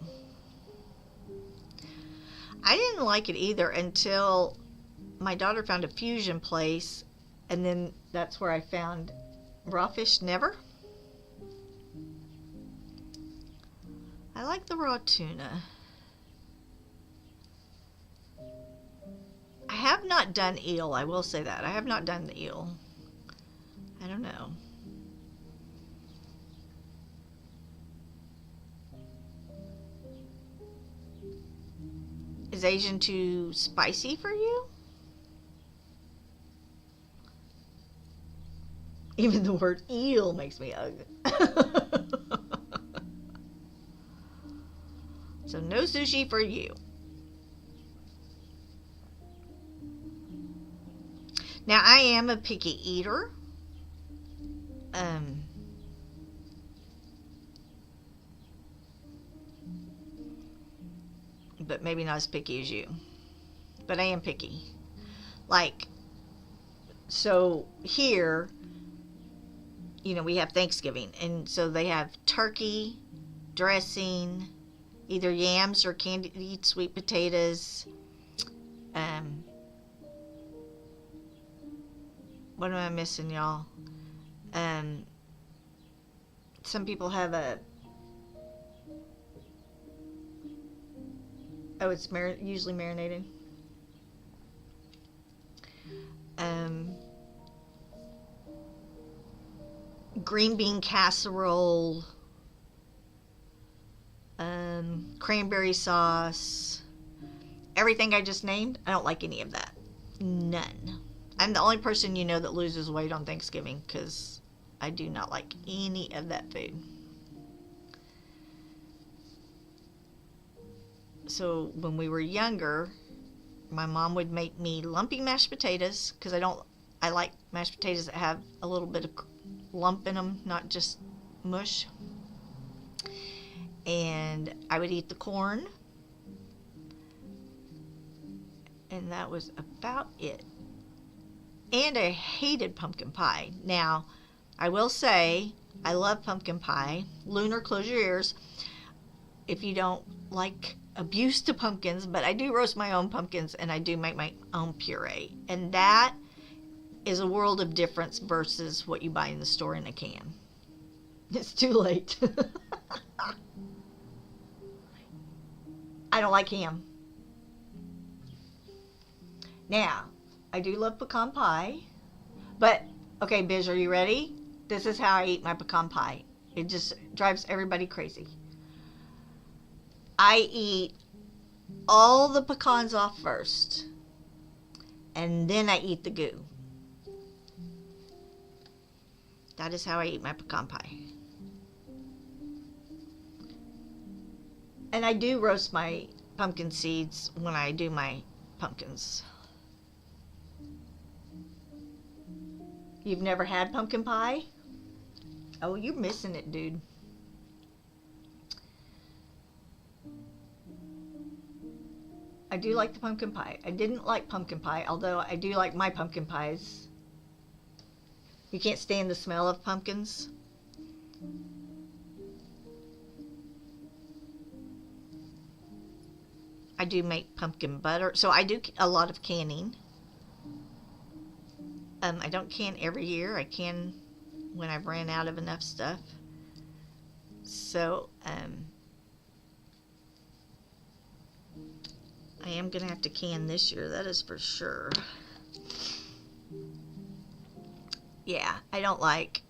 I didn't like it either until my daughter found a fusion place, and then that's where I found raw fish never. I like the raw tuna. I have not done eel, I will say that. I have not done the eel. I don't know. Is Asian too spicy for you? Even the word eel makes me ugh. So no sushi for you. Now I am a picky eater. But maybe not as picky as you. But I am picky. Like, so here, you know, we have Thanksgiving, and so they have turkey, dressing, either yams or candied sweet potatoes. What am I missing, y'all? Some people have a, oh, it's usually marinated. Green bean casserole, cranberry sauce, everything I just named. I don't like any of that. None. I'm the only person you know that loses weight on Thanksgiving because I do not like any of that food. So when we were younger, my mom would make me lumpy mashed potatoes because I like mashed potatoes that have a little bit of lump in them, not just mush. And I would eat the corn, and that was about it. And I hated pumpkin pie. Now, I will say, I love pumpkin pie. Lunar, close your ears if you don't like abuse to pumpkins, but I do roast my own pumpkins, and I do make my own puree. And that is a world of difference versus what you buy in the store in a can. It's too late. I don't like ham. Now, I do love pecan pie, but, okay, Biz, are you ready? This is how I eat my pecan pie. It just drives everybody crazy. I eat all the pecans off first, and then I eat the goo. That is how I eat my pecan pie. And I do roast my pumpkin seeds when I do my pumpkins. You've never had pumpkin pie? Oh, you're missing it, dude. I do like the pumpkin pie. I didn't like pumpkin pie, although I do like my pumpkin pies. You can't stand the smell of pumpkins. I do make pumpkin butter, so I do a lot of canning. I don't can every year. I can when I've ran out of enough stuff. So, I am going to have to can this year, that is for sure. Yeah, I don't like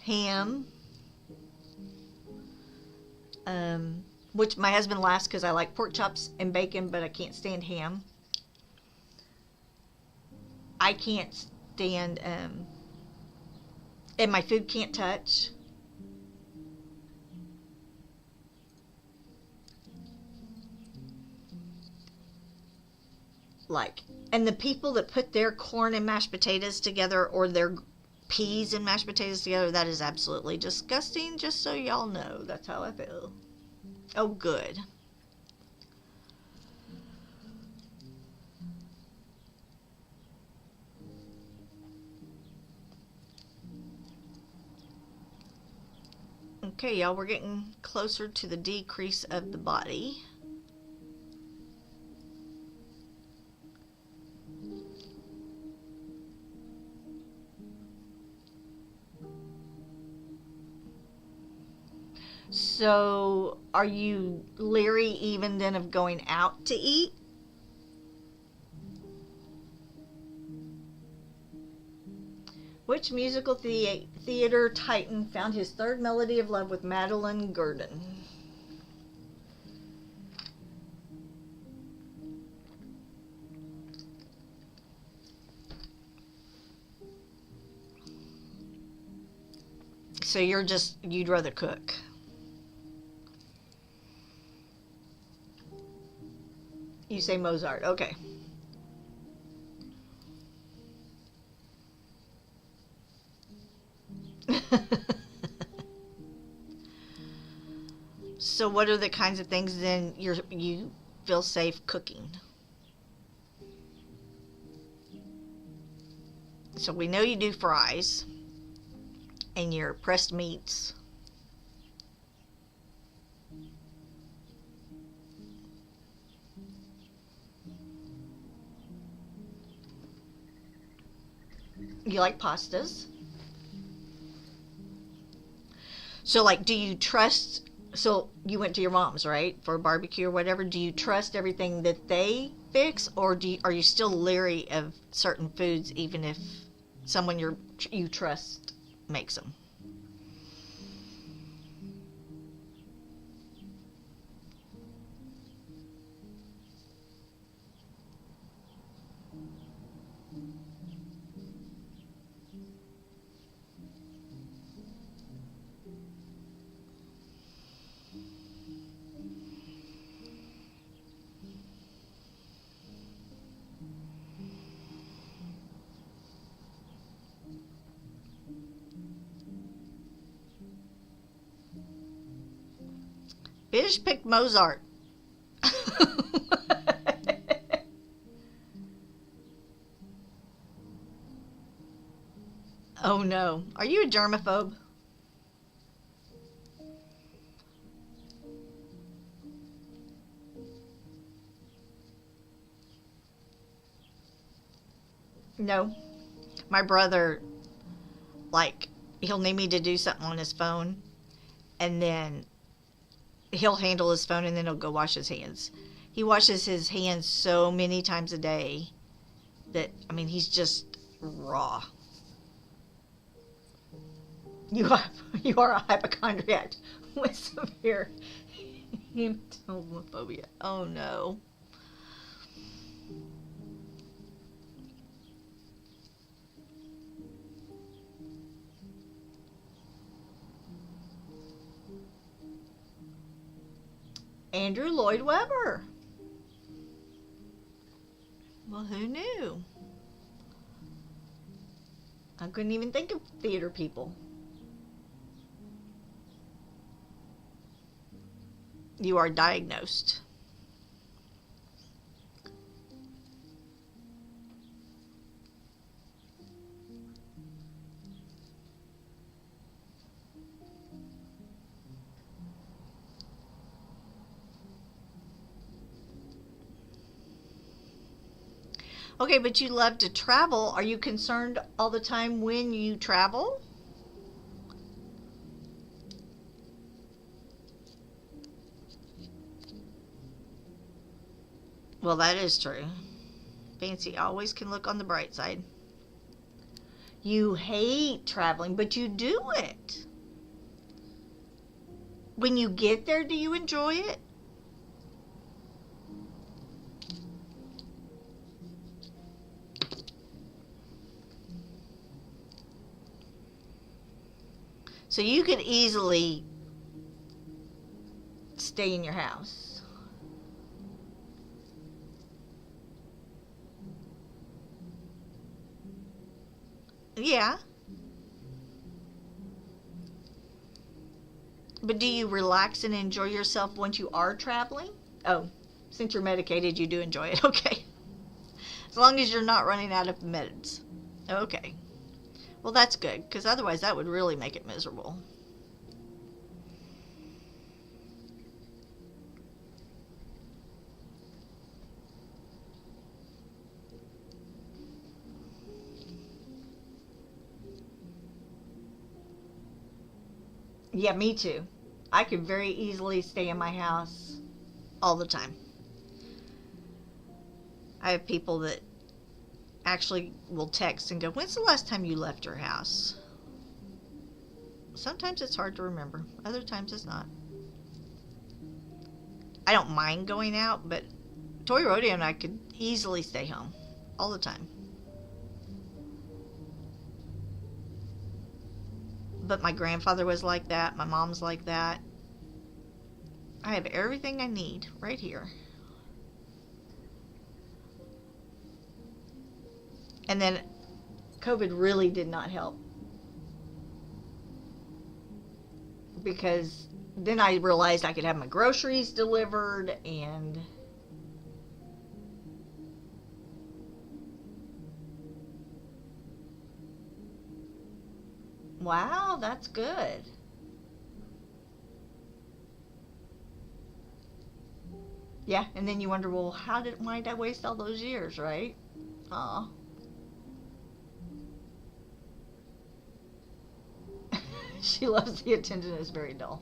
ham. Which my husband laughs because I like pork chops and bacon, but I can't stand ham. I can't stand, and my food can't touch. And the people that put their corn and mashed potatoes together, or their peas and mashed potatoes together, that is absolutely disgusting, just so y'all know. That's how I feel. Oh, good. Okay, y'all, we're getting closer to the decrease of the body. So, are you leery even then of going out to eat? Which musical theater titan found his third melody of love with Madeline Gurdon? So you'd rather cook. You say Mozart, okay. So what are the kinds of things then you feel safe cooking? So we know you do fries and your pressed meats. You like pastas? So, do you trust? So, you went to your mom's, right, for a barbecue or whatever. Do you trust everything that they fix, or are you still leery of certain foods, even if someone you trust makes them? Bish picked Mozart. Oh no. Are you a germaphobe? No. My brother, like, he'll need me to do something on his phone, and then he'll handle his phone, and then he'll go wash his hands. He washes his hands so many times a day that, I mean, he's just raw. You are, you are a hypochondriac with severe hematophobia. Oh no. Andrew Lloyd Webber. Well, who knew? I couldn't even think of theater people. You are diagnosed. Okay, but you love to travel. Are you concerned all the time when you travel? Well, that is true. Fancy always can look on the bright side. You hate traveling, but you do it. When you get there, do you enjoy it? So you could easily stay in your house. Yeah. But do you relax and enjoy yourself once you are traveling? Oh, since you're medicated, you do enjoy it. Okay. As long as you're not running out of meds. Okay. Well, that's good, because otherwise that would really make it miserable. Yeah, me too. I could very easily stay in my house all the time. I have people that actually will text and go, "When's the last time you left your house?" Sometimes it's hard to remember. Other times it's not. I don't mind going out, but Toy Rodeo and I could easily stay home all the time. But my grandfather was like that. My mom's like that. I have everything I need right here. And then COVID really did not help, because then I realized I could have my groceries delivered, and wow, that's good. Yeah, and then you wonder, well, why did I waste all those years, right? Aw. She loves the attention. It's very dull.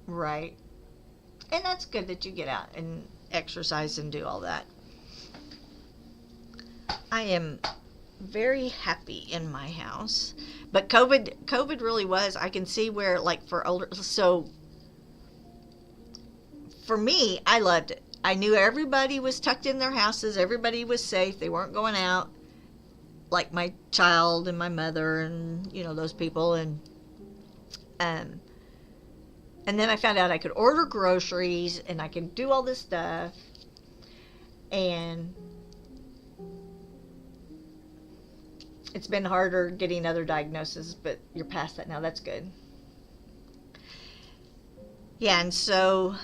Right. And that's good that you get out and exercise and do all that. I am very happy in my house. But COVID really was, I can see where, like, for older, so for me, I loved it. I knew everybody was tucked in their houses, everybody was safe, they weren't going out, like my child and my mother and, you know, those people. Um and then I found out I could order groceries and I could do all this stuff, and It's been harder getting other diagnoses, but you're past that now. That's good. Yeah, and so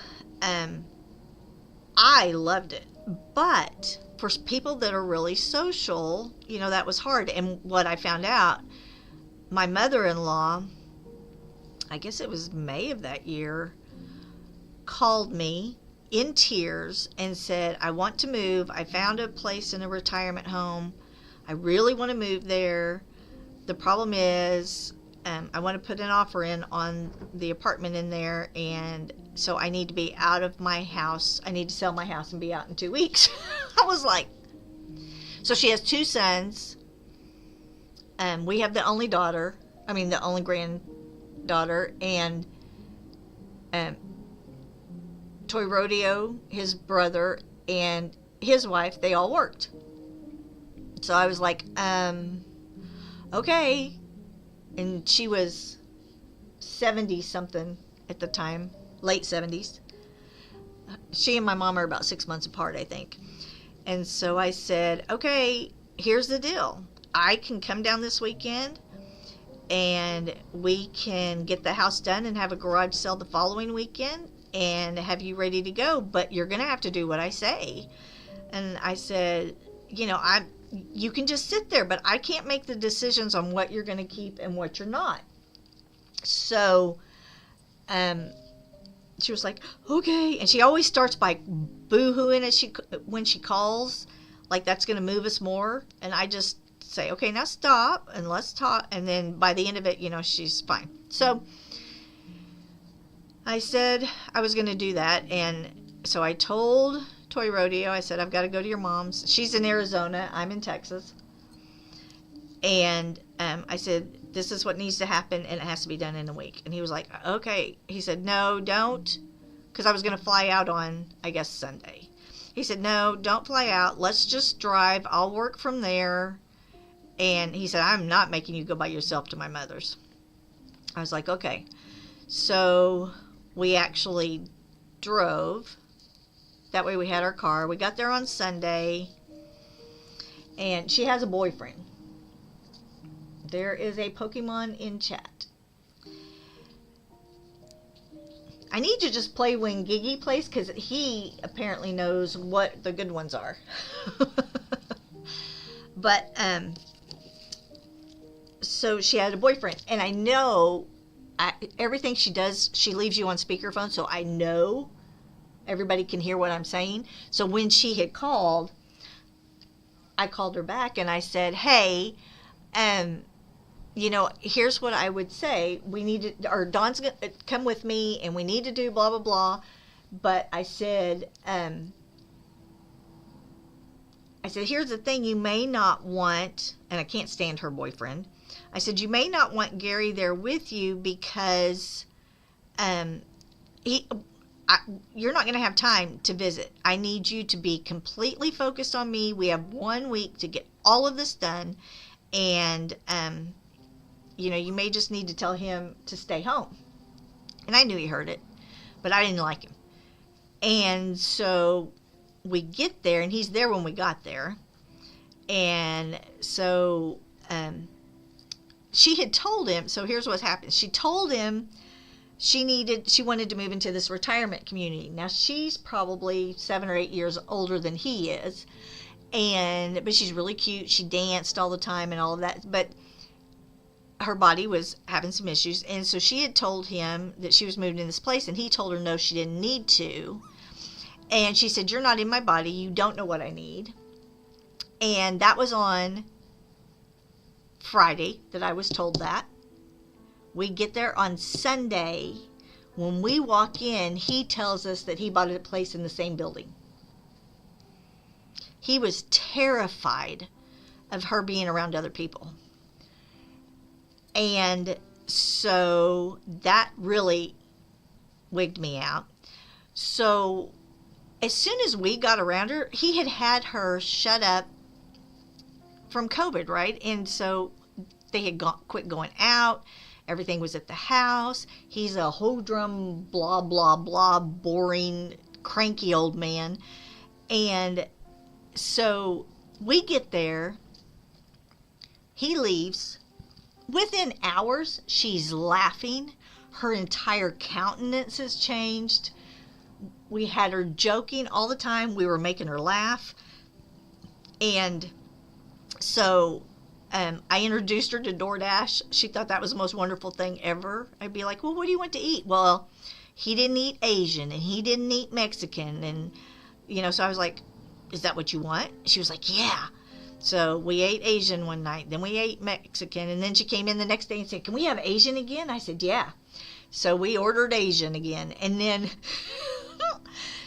I loved it. But for people that are really social, that was hard. And what I found out, my mother-in-law, I guess it was May of that year, called me in tears and said, I want to move. I found a place in a retirement home. I really want to move there. The problem is I want to put an offer in on the apartment in there, and so I need to be out of my house. I need to sell my house and be out in 2 weeks. I was like, so she has 2 sons. We have the only granddaughter, and Toy Rodeo, his brother, and his wife, they all worked. So I was like, okay. And she was 70-something at the time, late 70s. She and my mom are about 6 months apart, I think. And so I said, okay, here's the deal. I can come down this weekend, and we can get the house done and have a garage sale the following weekend and have you ready to go. But you're going to have to do what I say. And I said, you can just sit there, but I can't make the decisions on what you're going to keep and what you're not. So, she was like, okay. And she always starts by boo-hooing when she calls, like that's going to move us more. And I just say, okay, now stop and let's talk. And then by the end of it, she's fine. So I said I was going to do that. And so I told Toy Rodeo, I said, I've got to go to your mom's. She's in Arizona. I'm in Texas. And I said, this is what needs to happen, and it has to be done in a week. And he was like, okay. He said, no, don't, because I was going to fly out on, I guess, Sunday. He said, no, don't fly out. Let's just drive. I'll work from there. And he said, I'm not making you go by yourself to my mother's. I was like, okay. So we actually drove. That way we had our car. We got there on Sunday, and she has a boyfriend. There is a Pokemon in chat. I need to just play when Gigi plays, because he apparently knows what the good ones are. But, so she had a boyfriend, and I know everything she does, she leaves you on speakerphone, so I know everybody can hear what I'm saying. So when she had called, I called her back and I said, hey, here's what I would say. We need to, or Dawn's going to come with me and we need to do blah, blah, blah. But I said, here's the thing, you may not want, and I can't stand her boyfriend. I said, you may not want Gary there with you because you're not going to have time to visit. I need you to be completely focused on me. We have 1 week to get all of this done. And, you may just need to tell him to stay home. And I knew he heard it, but I didn't like him. And so we get there, and he's there when we got there. And so she had told him, so here's what's happened. She told him she wanted to move into this retirement community. Now she's probably 7 or 8 years older than he is, but she's really cute. She danced all the time and all of that, but her body was having some issues, and so she had told him that she was moving in this place, and he told her no, she didn't need to. And she said, you're not in my body, you don't know what I need. And that was on Friday that I was told that. We get there on Sunday. When we walk in, he tells us that he bought a place in the same building. He was terrified of her being around other people. And so that really wigged me out. So as soon as we got around her, he had her shut up from COVID, right? And so they had quit going out. Everything was at the house. He's a hodrum, blah, blah, blah, boring, cranky old man. And so we get there. He leaves. Within hours, she's laughing. Her entire countenance has changed. We had her joking all the time. We were making her laugh. And so I introduced her to DoorDash. She thought that was the most wonderful thing ever. I'd be like, well, what do you want to eat? Well, he didn't eat Asian and he didn't eat Mexican. And, so I was like, is that what you want? She was like, yeah. So we ate Asian one night. Then we ate Mexican. And then she came in the next day and said, can we have Asian again? I said, yeah. So we ordered Asian again. And then,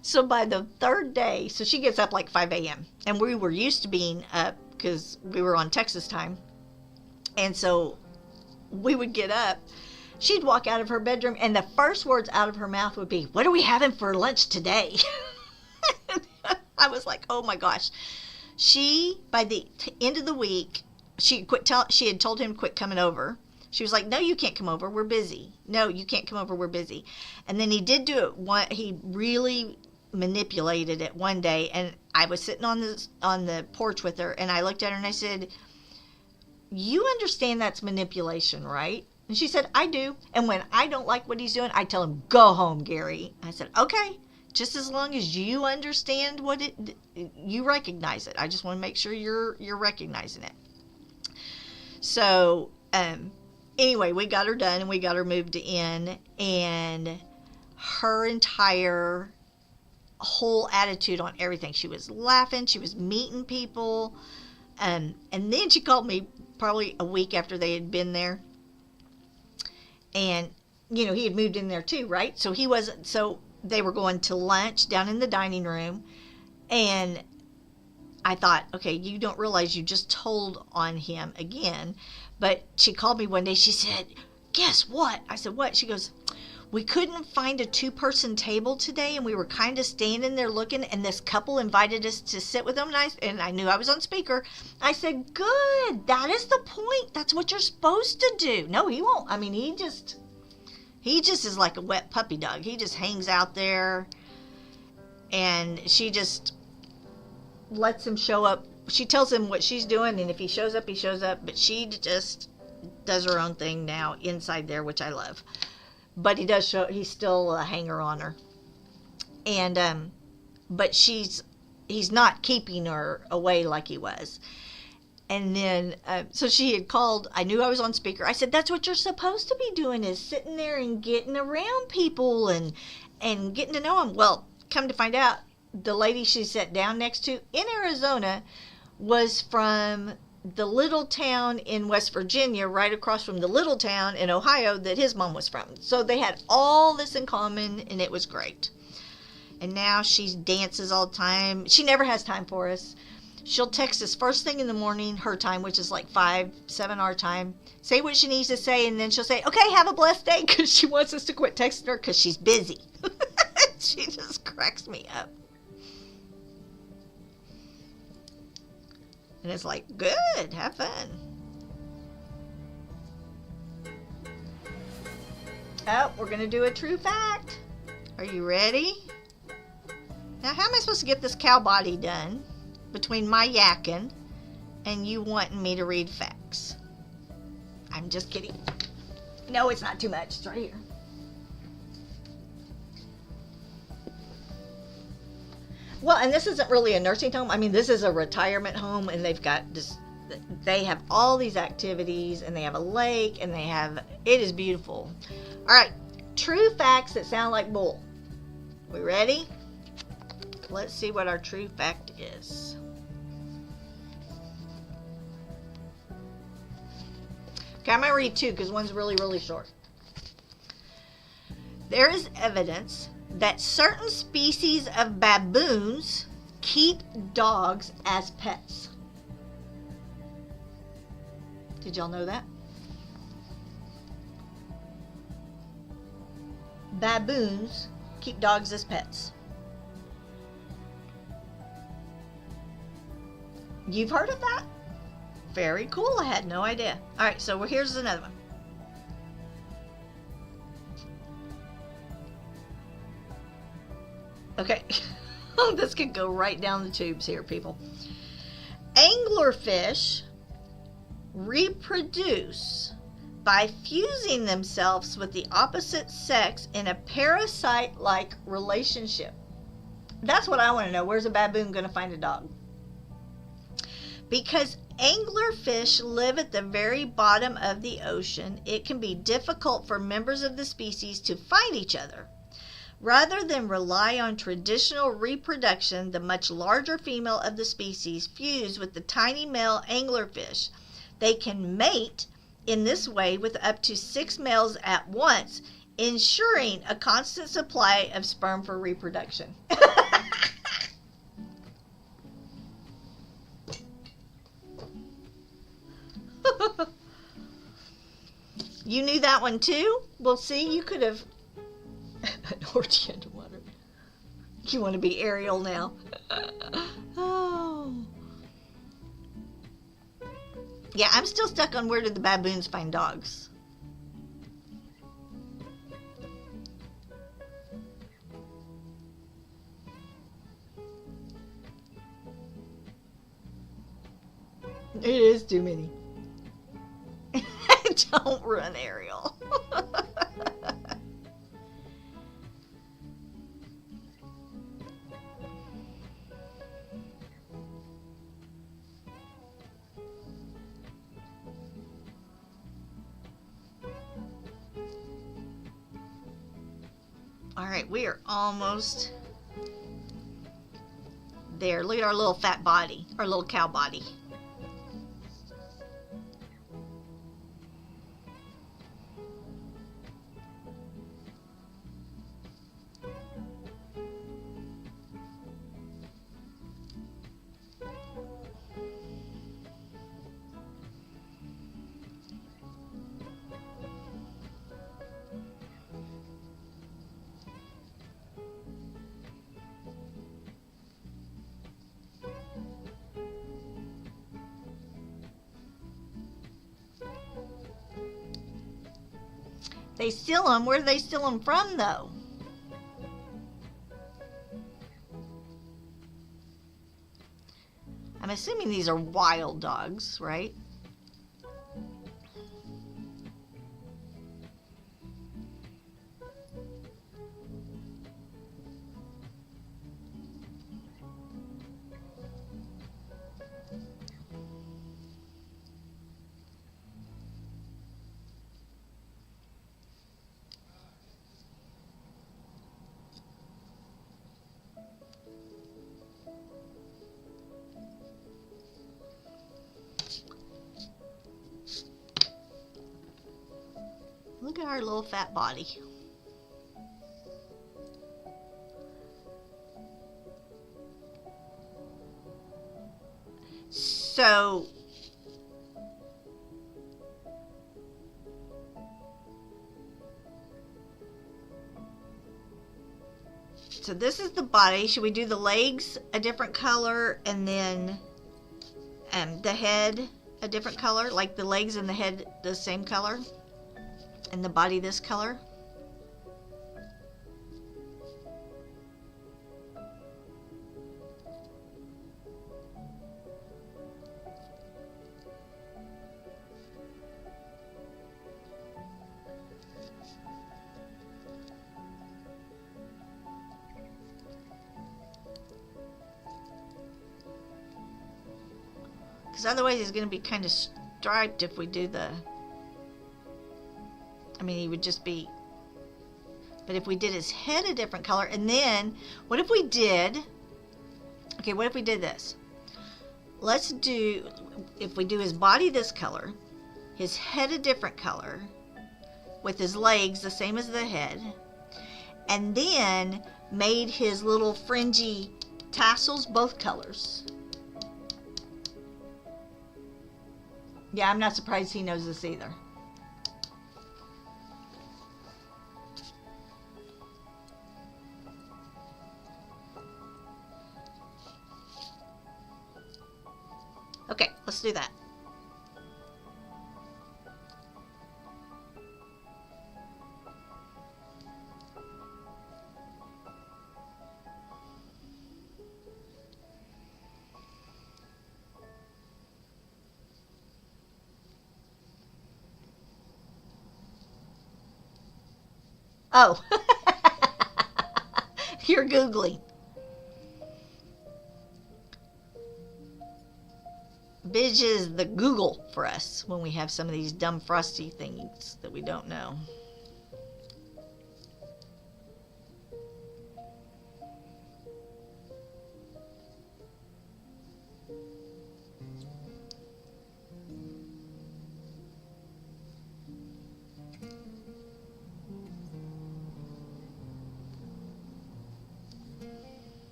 so by the third day, so she gets up like 5 a.m. And we were used to being up because we were on Texas time. And so we would get up. She'd walk out of her bedroom and the first words out of her mouth would be, what are we having for lunch today? I was like, oh my gosh. She, by the end of the week, she had told him to quit coming over. She was like, no, you can't come over. We're busy. No, you can't come over. We're busy. And then he did do it. He really manipulated it one day, and I was sitting on the porch with her, and I looked at her and I said, you understand that's manipulation, right? And she said, I do. And when I don't like what he's doing, I tell him, go home, Gary. I said, okay, just as long as you understand you recognize it. I just want to make sure you're recognizing it. So anyway, we got her done and we got her moved in, and her entire whole attitude on everything. She was laughing. She was meeting people. And then she called me probably a week after they had been there. And, he had moved in there too, right? So they were going to lunch down in the dining room. And I thought, okay, you don't realize you just told on him again. But she called me one day. She said, guess what? I said, what? She goes, we couldn't find a 2-person table today, and we were kind of standing there looking, and this couple invited us to sit with them, and I knew I was on speaker. I said, good, that is the point. That's what you're supposed to do. No, he won't. I mean, he just is like a wet puppy dog. He just hangs out there, and she just lets him show up. She tells him what she's doing, and if he shows up, he shows up, but she just does her own thing now inside there, which I love. But he's still a hanger on her. And, but he's not keeping her away like he was. And then, so she had called, I knew I was on speaker. I said, that's what you're supposed to be doing, is sitting there and getting around people and getting to know them. Well, come to find out, the lady she sat down next to in Arizona was from the little town in West Virginia, right across from the little town in Ohio that his mom was from. So they had all this in common, and it was great. And now she dances all the time. She never has time for us. She'll text us first thing in the morning, her time, which is like 7 our time, say what she needs to say, and then she'll say, okay, have a blessed day, because she wants us to quit texting her because she's busy. She just cracks me up. And it's like, good, have fun. Oh, we're going to do a true fact. Are you ready? Now, how am I supposed to get this cow body done between my yakking and you wanting me to read facts? I'm just kidding. No, it's not too much. It's right here. Well, and this isn't really a nursing home. I mean, this is a retirement home, and they have all these activities, and they have a lake, and it is beautiful. All right, true facts that sound like bull. We ready? Let's see what our true fact is. Okay, I'm going to read 2 because one's really, really short. There is evidence that certain species of baboons keep dogs as pets. Did y'all know that? Baboons keep dogs as pets. You've heard of that? Very cool. I had no idea. All right, so here's another one. Okay, this could go right down the tubes here, people. Anglerfish reproduce by fusing themselves with the opposite sex in a parasite-like relationship. That's what I want to know. Where's a baboon going to find a dog? Because anglerfish live at the very bottom of the ocean, it can be difficult for members of the species to find each other. Rather than rely on traditional reproduction, the much larger female of the species fuse with the tiny male anglerfish. They can mate in this way with up to 6 males at once, ensuring a constant supply of sperm for reproduction. You knew that one too? Well, see, you could have an orgy underwater. You want to be Ariel now. Oh. Yeah, I'm still stuck on where did the baboons find dogs? It is too many. Don't run, Ariel. All right, we are almost there. Look at our little fat body, our little cow body. They steal them. Where do they steal them from, though? I'm assuming these are wild dogs, right? Look at our little fat body. So this is the body. Should we do the legs a different color and then the head a different color? Like the legs and the head the same color? And the body this color? Because otherwise he's going to be kind of striped if we do the... I mean, he would just be... But if we did his head a different color, and then, what if we did... Okay, what if we did this? Let's do... If we do his body this color, his head a different color, with his legs the same as the head, and then made his little fringy tassels both colors. Yeah, I'm not surprised he knows this either. Okay, let's do that. Oh, you're Googling. Bidge is the Google for us when we have some of these dumb frosty things that we don't know.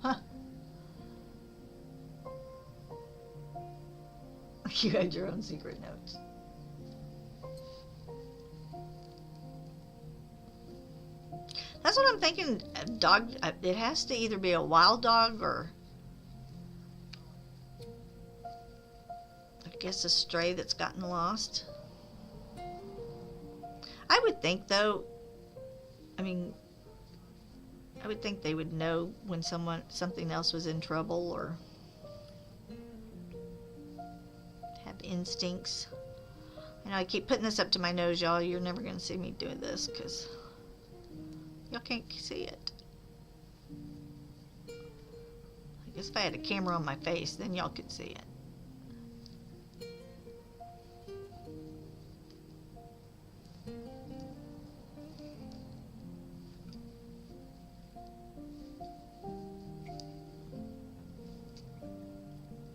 Huh. You had your own secret notes. That's what I'm thinking. A dog, it has to either be a wild dog or I guess a stray that's gotten lost. I would think though, I mean, I would think they would know when something else was in trouble or have instincts. I know I keep putting this up to my nose, y'all. You're never going to see me doing this because y'all can't see it. I guess if I had a camera on my face, then y'all could see it.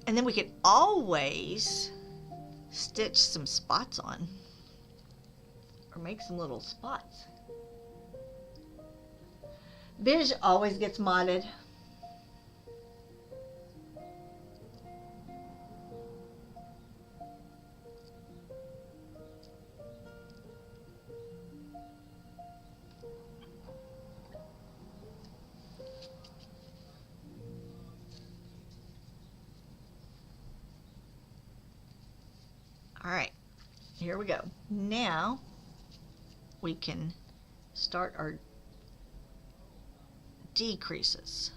And then we could always stitch some spots on or make some little spots. Bidge always gets modded. All right, here we go. Now we can start our decreases.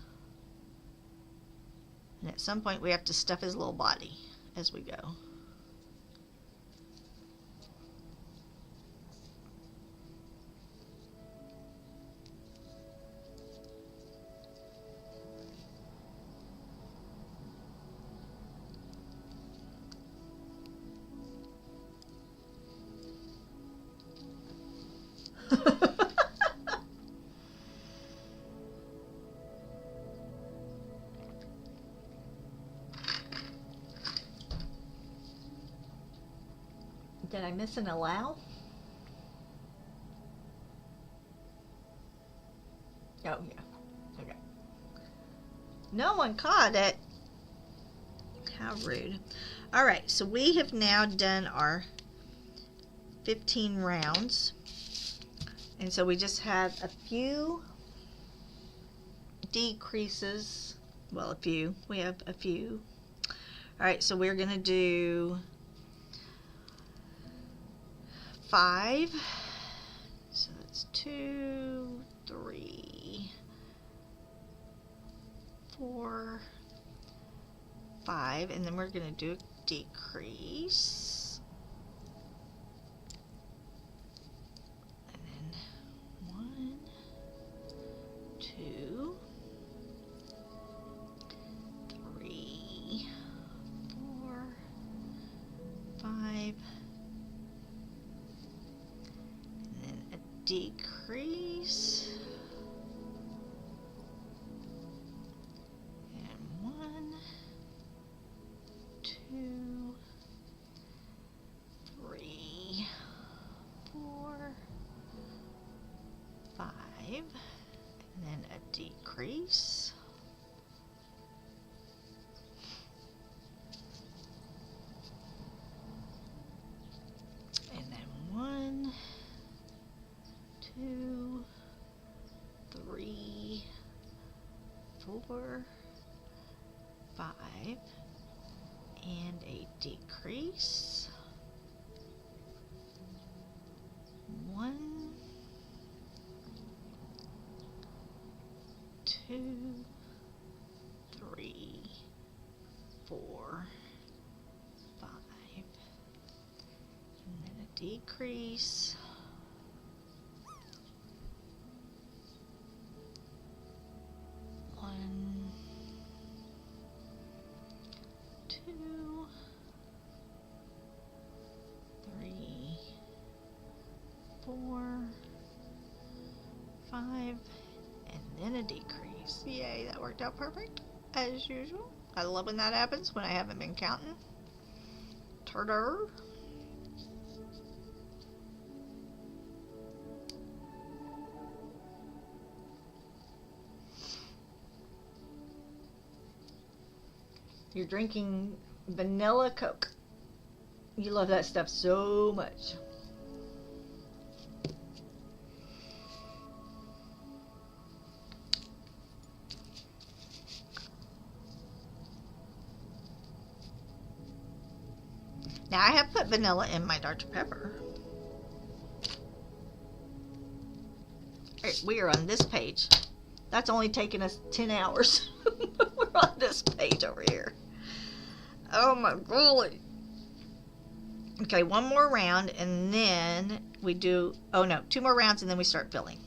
And at some point we have to stuff his little body as we go. Did I miss an allow? Oh, yeah. Okay. No one caught it. How rude. All right, so we have now done our 15 rounds. And so we just have a few decreases. Well, a few. We have a few. All right, so we're going to do 5. So that's 2, 3, 4, 5, and then we're going to do a decrease. And then 1, 2, 3, 4, 5. Decrease and 1, 2, 3, 4, 5, and then a decrease 4, 5, and a decrease. 1, 2, 3, 4, 5, and then a decrease. 1, 2, 3, 4, 5, and then a decrease. Yay, that worked out perfect, as usual. I love when that happens, when I haven't been counting. Turtle. You're drinking vanilla Coke. You love that stuff so much. Now I have put vanilla in my Dr. Pepper. Alright, we are on this page. That's only taken us 10 hours. We're on this page over here. Oh my golly. Okay, one more round and then we do, oh no, 2 more rounds and then we start filling.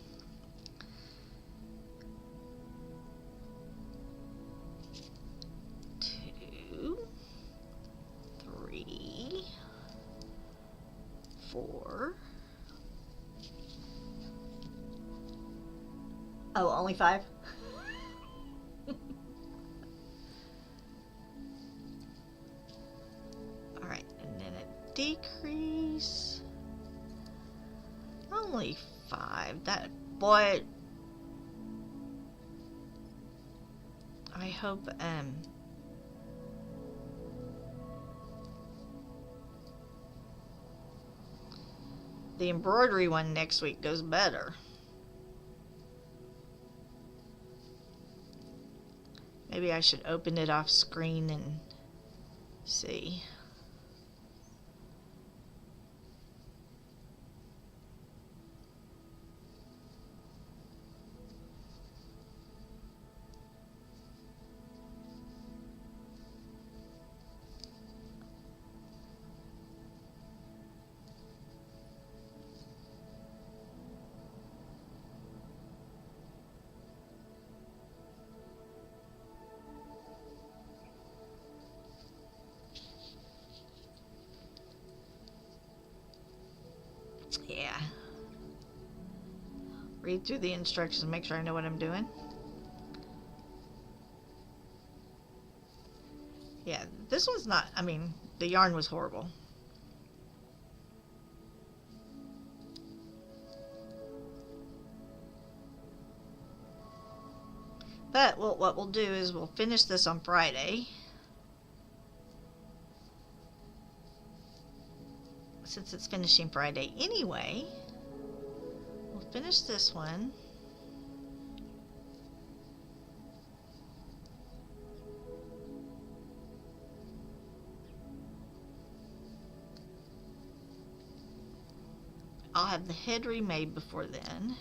Two, 3, 4. Oh, only 5? Alright, and then a decrease. Only 5. That, boy, I hope, the embroidery one next week goes better. Maybe I should open it off screen and see. Yeah. Read through the instructions and make sure I know what I'm doing. Yeah, this one's not, I mean, the yarn was horrible. But what we'll do is we'll finish this on Friday. Since it's finishing Friday anyway, we'll finish this one. I'll have the head remade before then.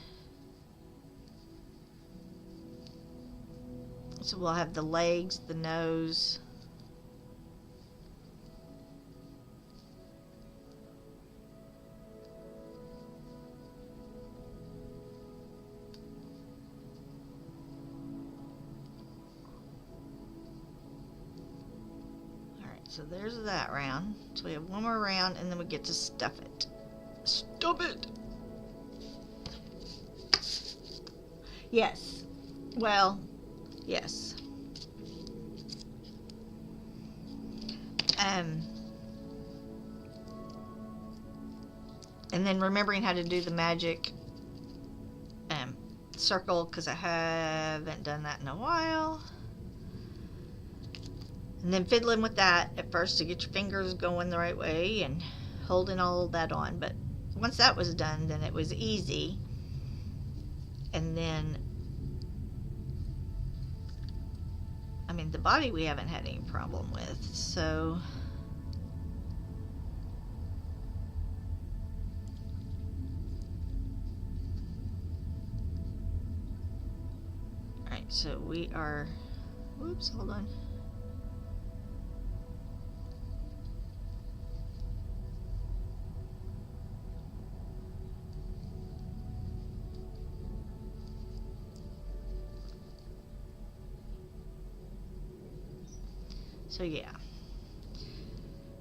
So we'll have the legs, the nose. So there's that round. So we have one more round and then we get to stuff it. Stuff it! Yes. Well, yes. And then remembering how to do the magic circle, because I haven't done that in a while. And then fiddling with that at first to get your fingers going the right way and holding all of that on. But once that was done, then it was easy. And then I mean, the body we haven't had any problem with, so. Alright, so we are, whoops, hold on. So yeah,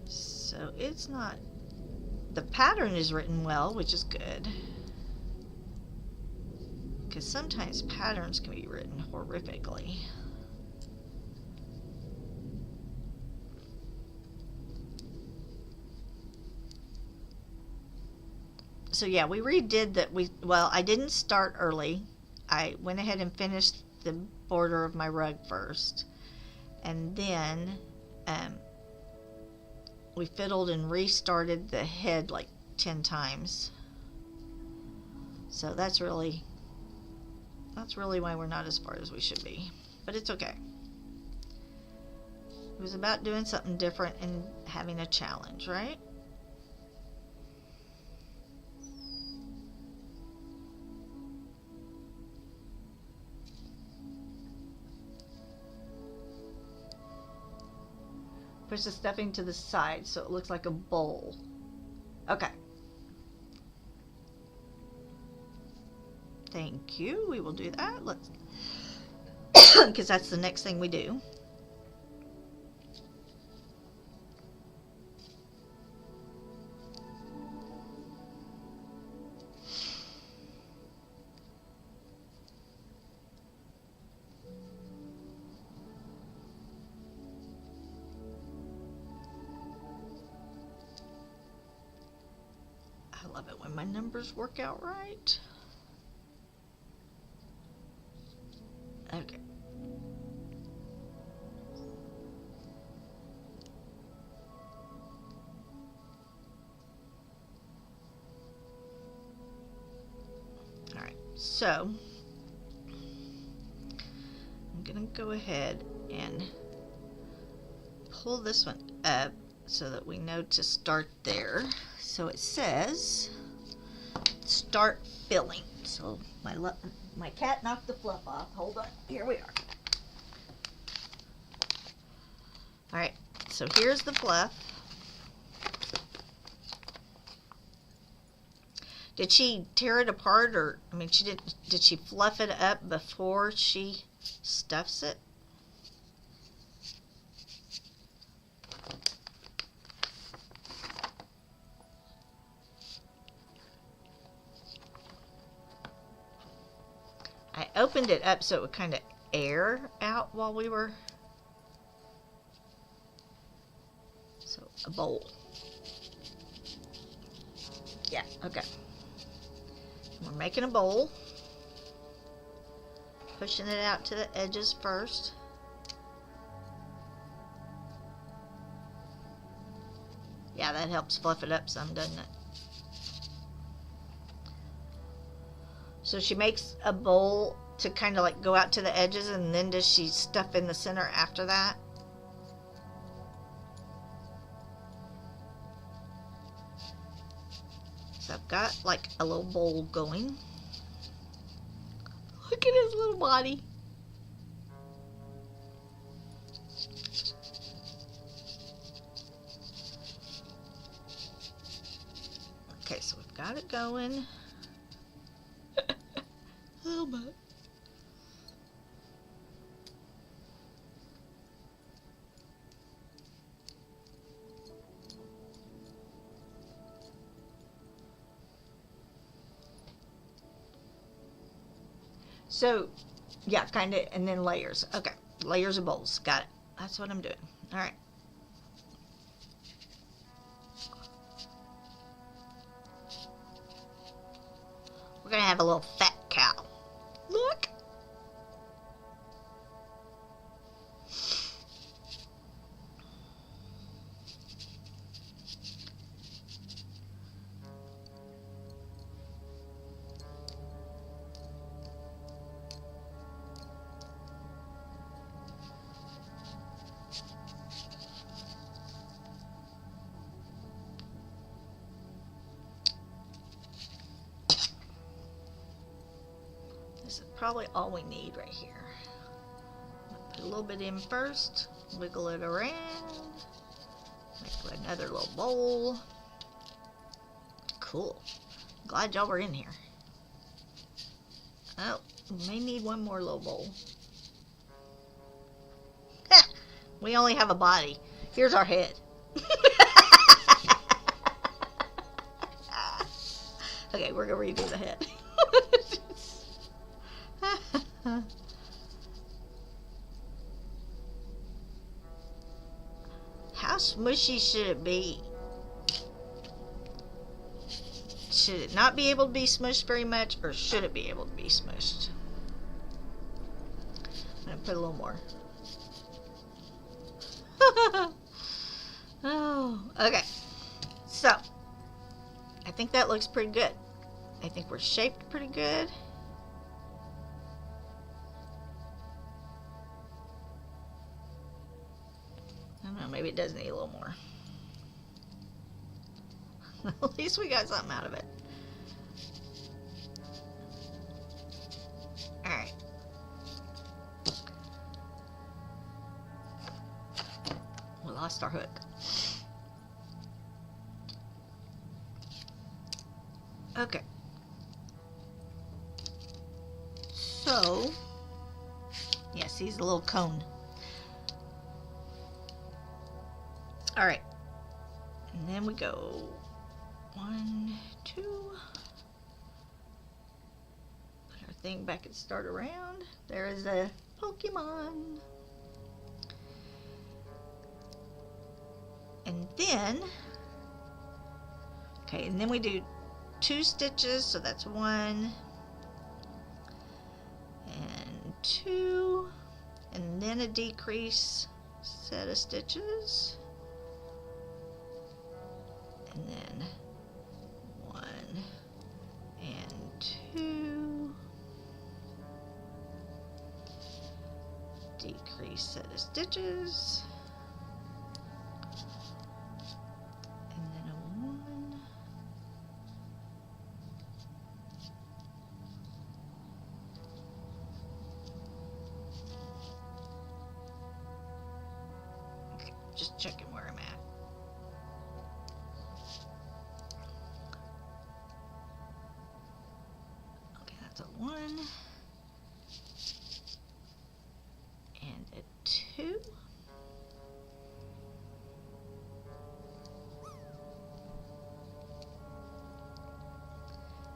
so it's not, the pattern is written well, which is good, because sometimes patterns can be written horrifically. So yeah, we redid that. Well, I didn't start early. I went ahead and finished the border of my rug first, and then we fiddled and restarted the head like 10 times. So that's really why we're not as far as we should be, but it's okay. It was about doing something different and having a challenge, right? Push the stuffing to the side so it looks like a bowl. Okay. Thank you. We will do that. Let's, because that's the next thing we do. I love it when my numbers work out right. Okay. All right, so I'm gonna go ahead and pull this one up so that we know to start there. So it says start filling. So my cat knocked the fluff off. Hold on. Here we are. All right. So here's the fluff. Did she tear it apart, or I mean, did she fluff it up before she stuffs it? I opened it up so it would kind of air out while we were. So a bowl. Yeah, okay. We're making a bowl. Pushing it out to the edges first. Yeah, that helps fluff it up some, doesn't it? So she makes a bowl to kind of like go out to the edges, and then does she stuff in the center after that? So I've got like a little bowl going. Look at his little body. Okay, so we've got it going. Oh my. So, yeah, kind of, and then layers. Okay, layers of bowls. Got it. That's what I'm doing. All right. We're going to have a little fat cow. Look. probably all we need right here. Put a little bit in first, wiggle it around, make another little bowl. Cool. Glad y'all were in here. Oh, we may need one more little bowl. We only have a body. Here's our head. Okay, we're gonna redo the head. How smushy should it be? Should it not be able to be smushed very much, or should it be able to be smushed? I'm gonna put a little more. Oh, okay. So, I think that looks pretty good. I think we're shaped pretty good. I don't know, maybe it does need a little more. At least we got something out of it. Alright. We lost our hook. Okay. So, yes, he's a little cone. Alright. And then we go 1, 2. Put our thing back and start around. There is a Pokemon. And then, okay, and then we do 2 stitches, so that's 1 and 2, and then a decrease set of stitches, and then 1 and 2, decrease set of stitches, and then a 1, okay, just checking where I'm at. Okay, that's a 1 and a 2.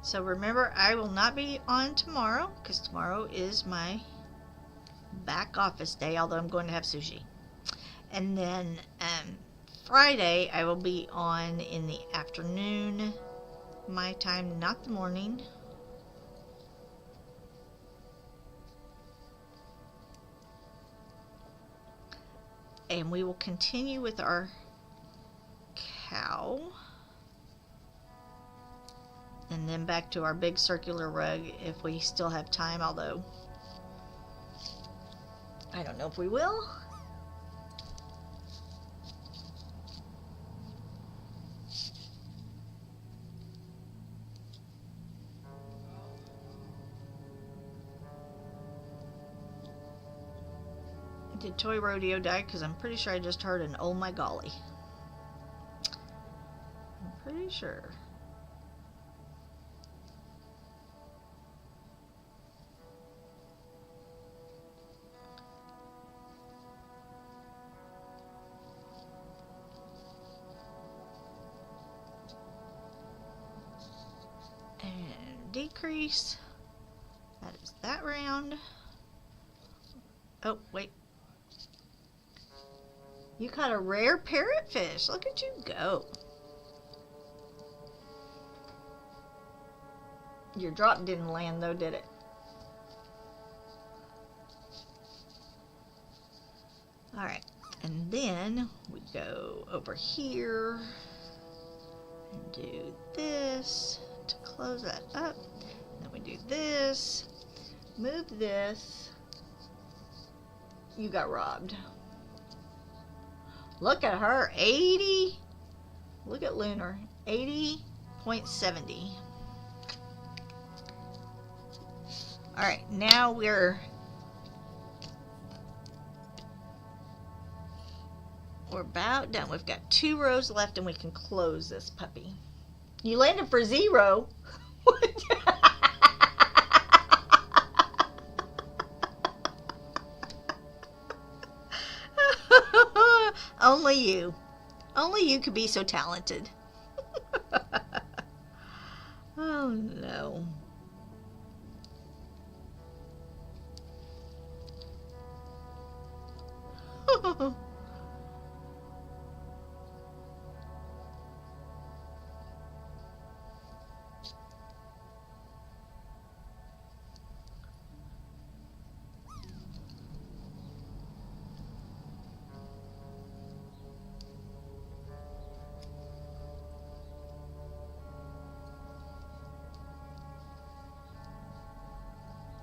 So remember, I will not be on tomorrow because tomorrow is my back office day, although I'm going to have sushi. And then Friday I will be on in the afternoon, my time, not the morning. And we will continue with our cow. And then back to our big circular rug if we still have time, although I don't know if we will. Did Toy Rodeo die? Because I'm pretty sure I just heard an oh my golly. I'm pretty sure. And decrease. That is that round. Oh, wait. You caught a rare parrotfish. Look at you go. Your drop didn't land though, did it? Alright. And then we go over here and do this to close that up. And then we do this. Move this. You got robbed. Look at her, 80. Look at Lunar, 80.70. Alright, now we're about done. We've got 2 rows left and we can close this puppy. You landed for 0. Only you. Only you could be so talented. Oh no.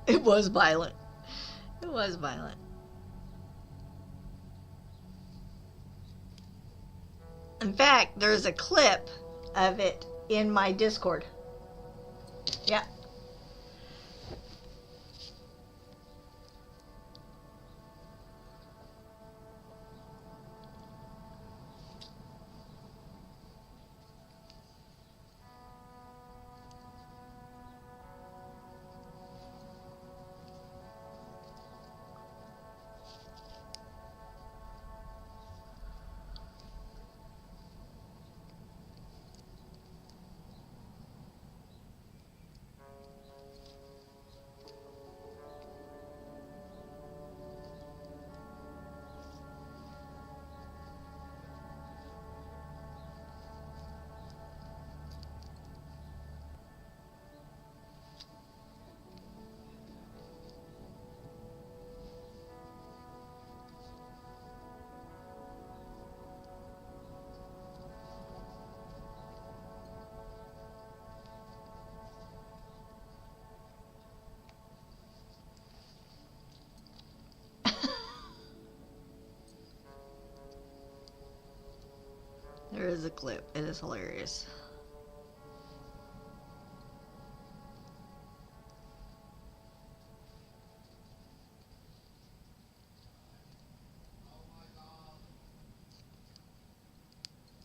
It was violent. It was violent. In fact, there's a clip of it in my Discord. Yeah. There is a clip. It is hilarious.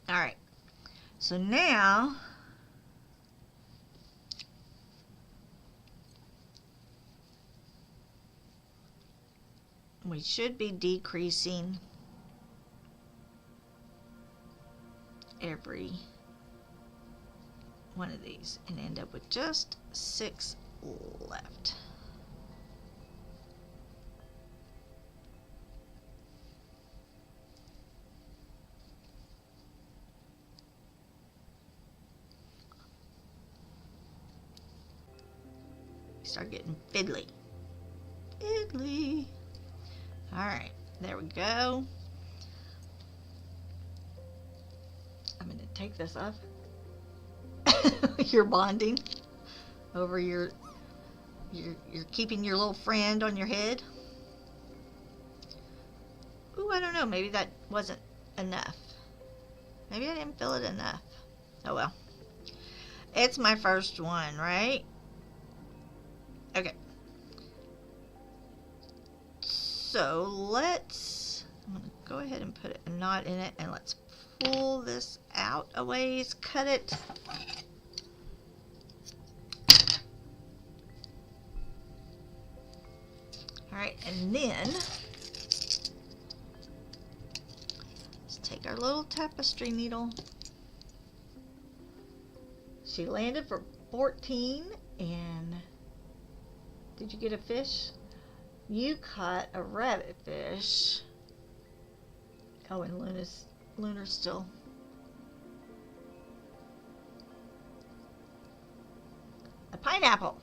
Alright. So now we should be decreasing every one of these and end up with just 6 left. Start getting fiddly. Fiddly. Alright, there we go. I'm going to take this off. You're bonding over you're keeping your little friend on your head. Ooh, I don't know. Maybe that wasn't enough. Maybe I didn't feel it enough. Oh well. It's my first one, right? Okay. So let's, I'm going to go ahead and put a knot in it and let's pull this out a ways, cut it. Alright, and then let's take our little tapestry needle. She landed for 14, and did you get a fish? You caught a rabbit fish. Oh, and Lunar's still. A pineapple.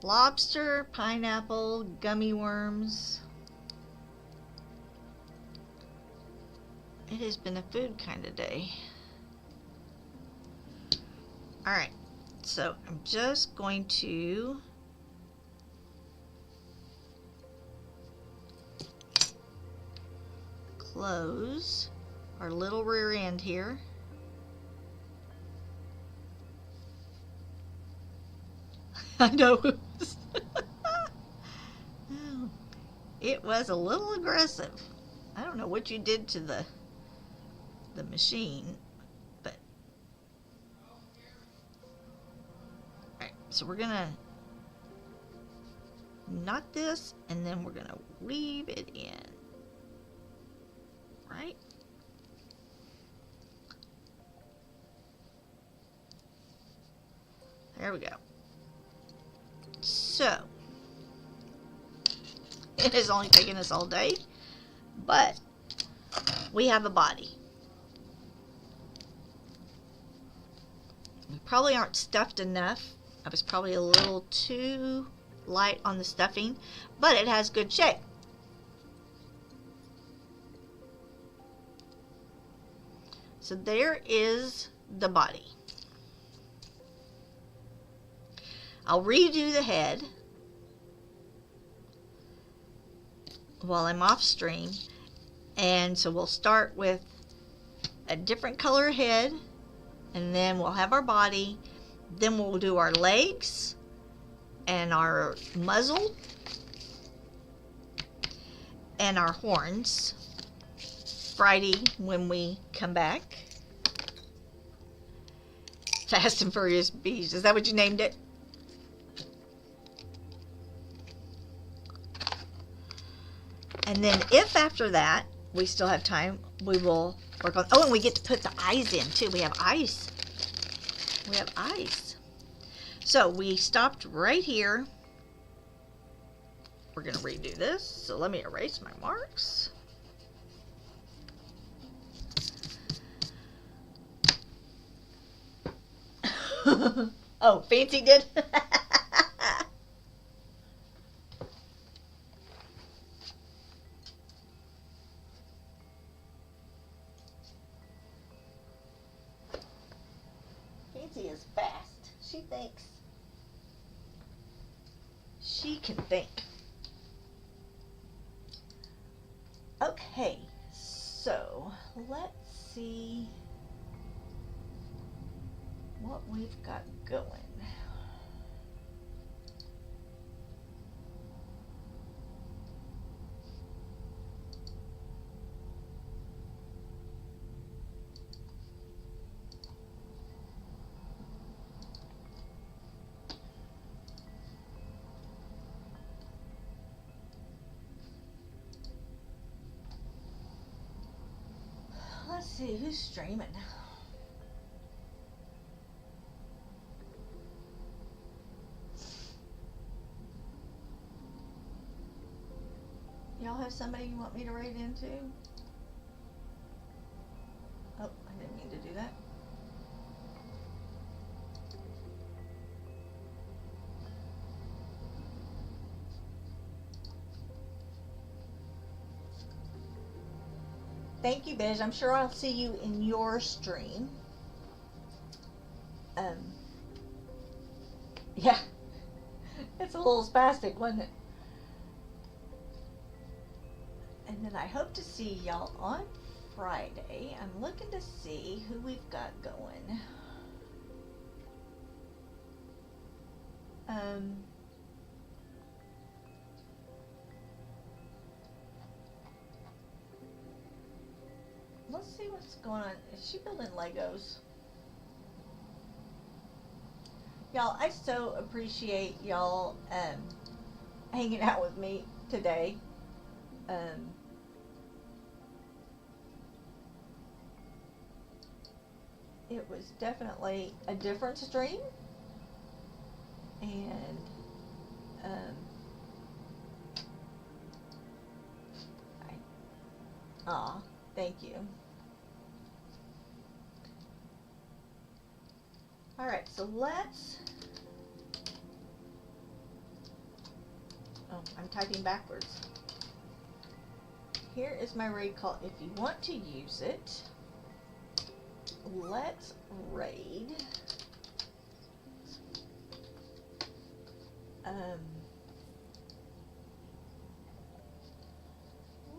Lobster, pineapple, gummy worms. It has been a food kind of day. Alright, so I'm just going to close our little rear end here. I know. It was a little aggressive. I don't know what you did to the machine, but alright, so we're gonna knot this and then we're gonna weave it in. Right? There we go. So it has only taken us all day, but we have a body. We probably aren't stuffed enough. I was probably a little too light on the stuffing, but it has good shape. So there is the body. I'll redo the head while I'm off stream, and so we'll start with a different color head, and then we'll have our body, then we'll do our legs and our muzzle and our horns Friday when we come back. Fast and Furious Bees, is that what you named it? And then if after that we still have time, we will work on, oh, and we get to put the eyes in too. We have eyes. We have eyes. So we stopped right here. We're going to redo this. So let me erase my marks. Oh, Fancy did? Fancy is fast. She thinks. She can think. Okay, so let's see what we've got going. Let's see who's streaming. Y'all have somebody you want me to write into? Oh, I didn't mean to do that. Thank you, Biz. I'm sure I'll see you in your stream. Yeah. It's a little spastic, wasn't it? And then I hope to see y'all on Friday. I'm looking to see who we've got going. Let's see what's going on. Is she building Legos? Y'all, I so appreciate y'all hanging out with me today. It was definitely a different stream, and thank you. All right, so let's. Oh, I'm typing backwards. Here is my raid call. If you want to use it, let's raid.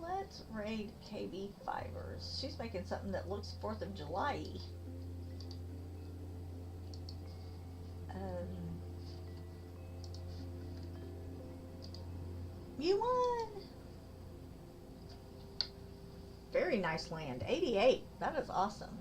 Let's Let's raid KB Fibers. She's making something that looks 4th of July. You won! Very nice land. 88. That is awesome.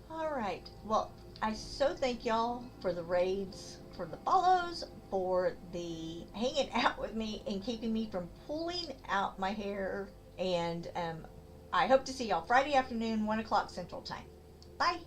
Alright. Well, I so thank y'all for the raids, for the follows, for the hanging out with me and keeping me from pulling out my hair. And I hope to see y'all Friday afternoon, 1 o'clock Central Time. Bye!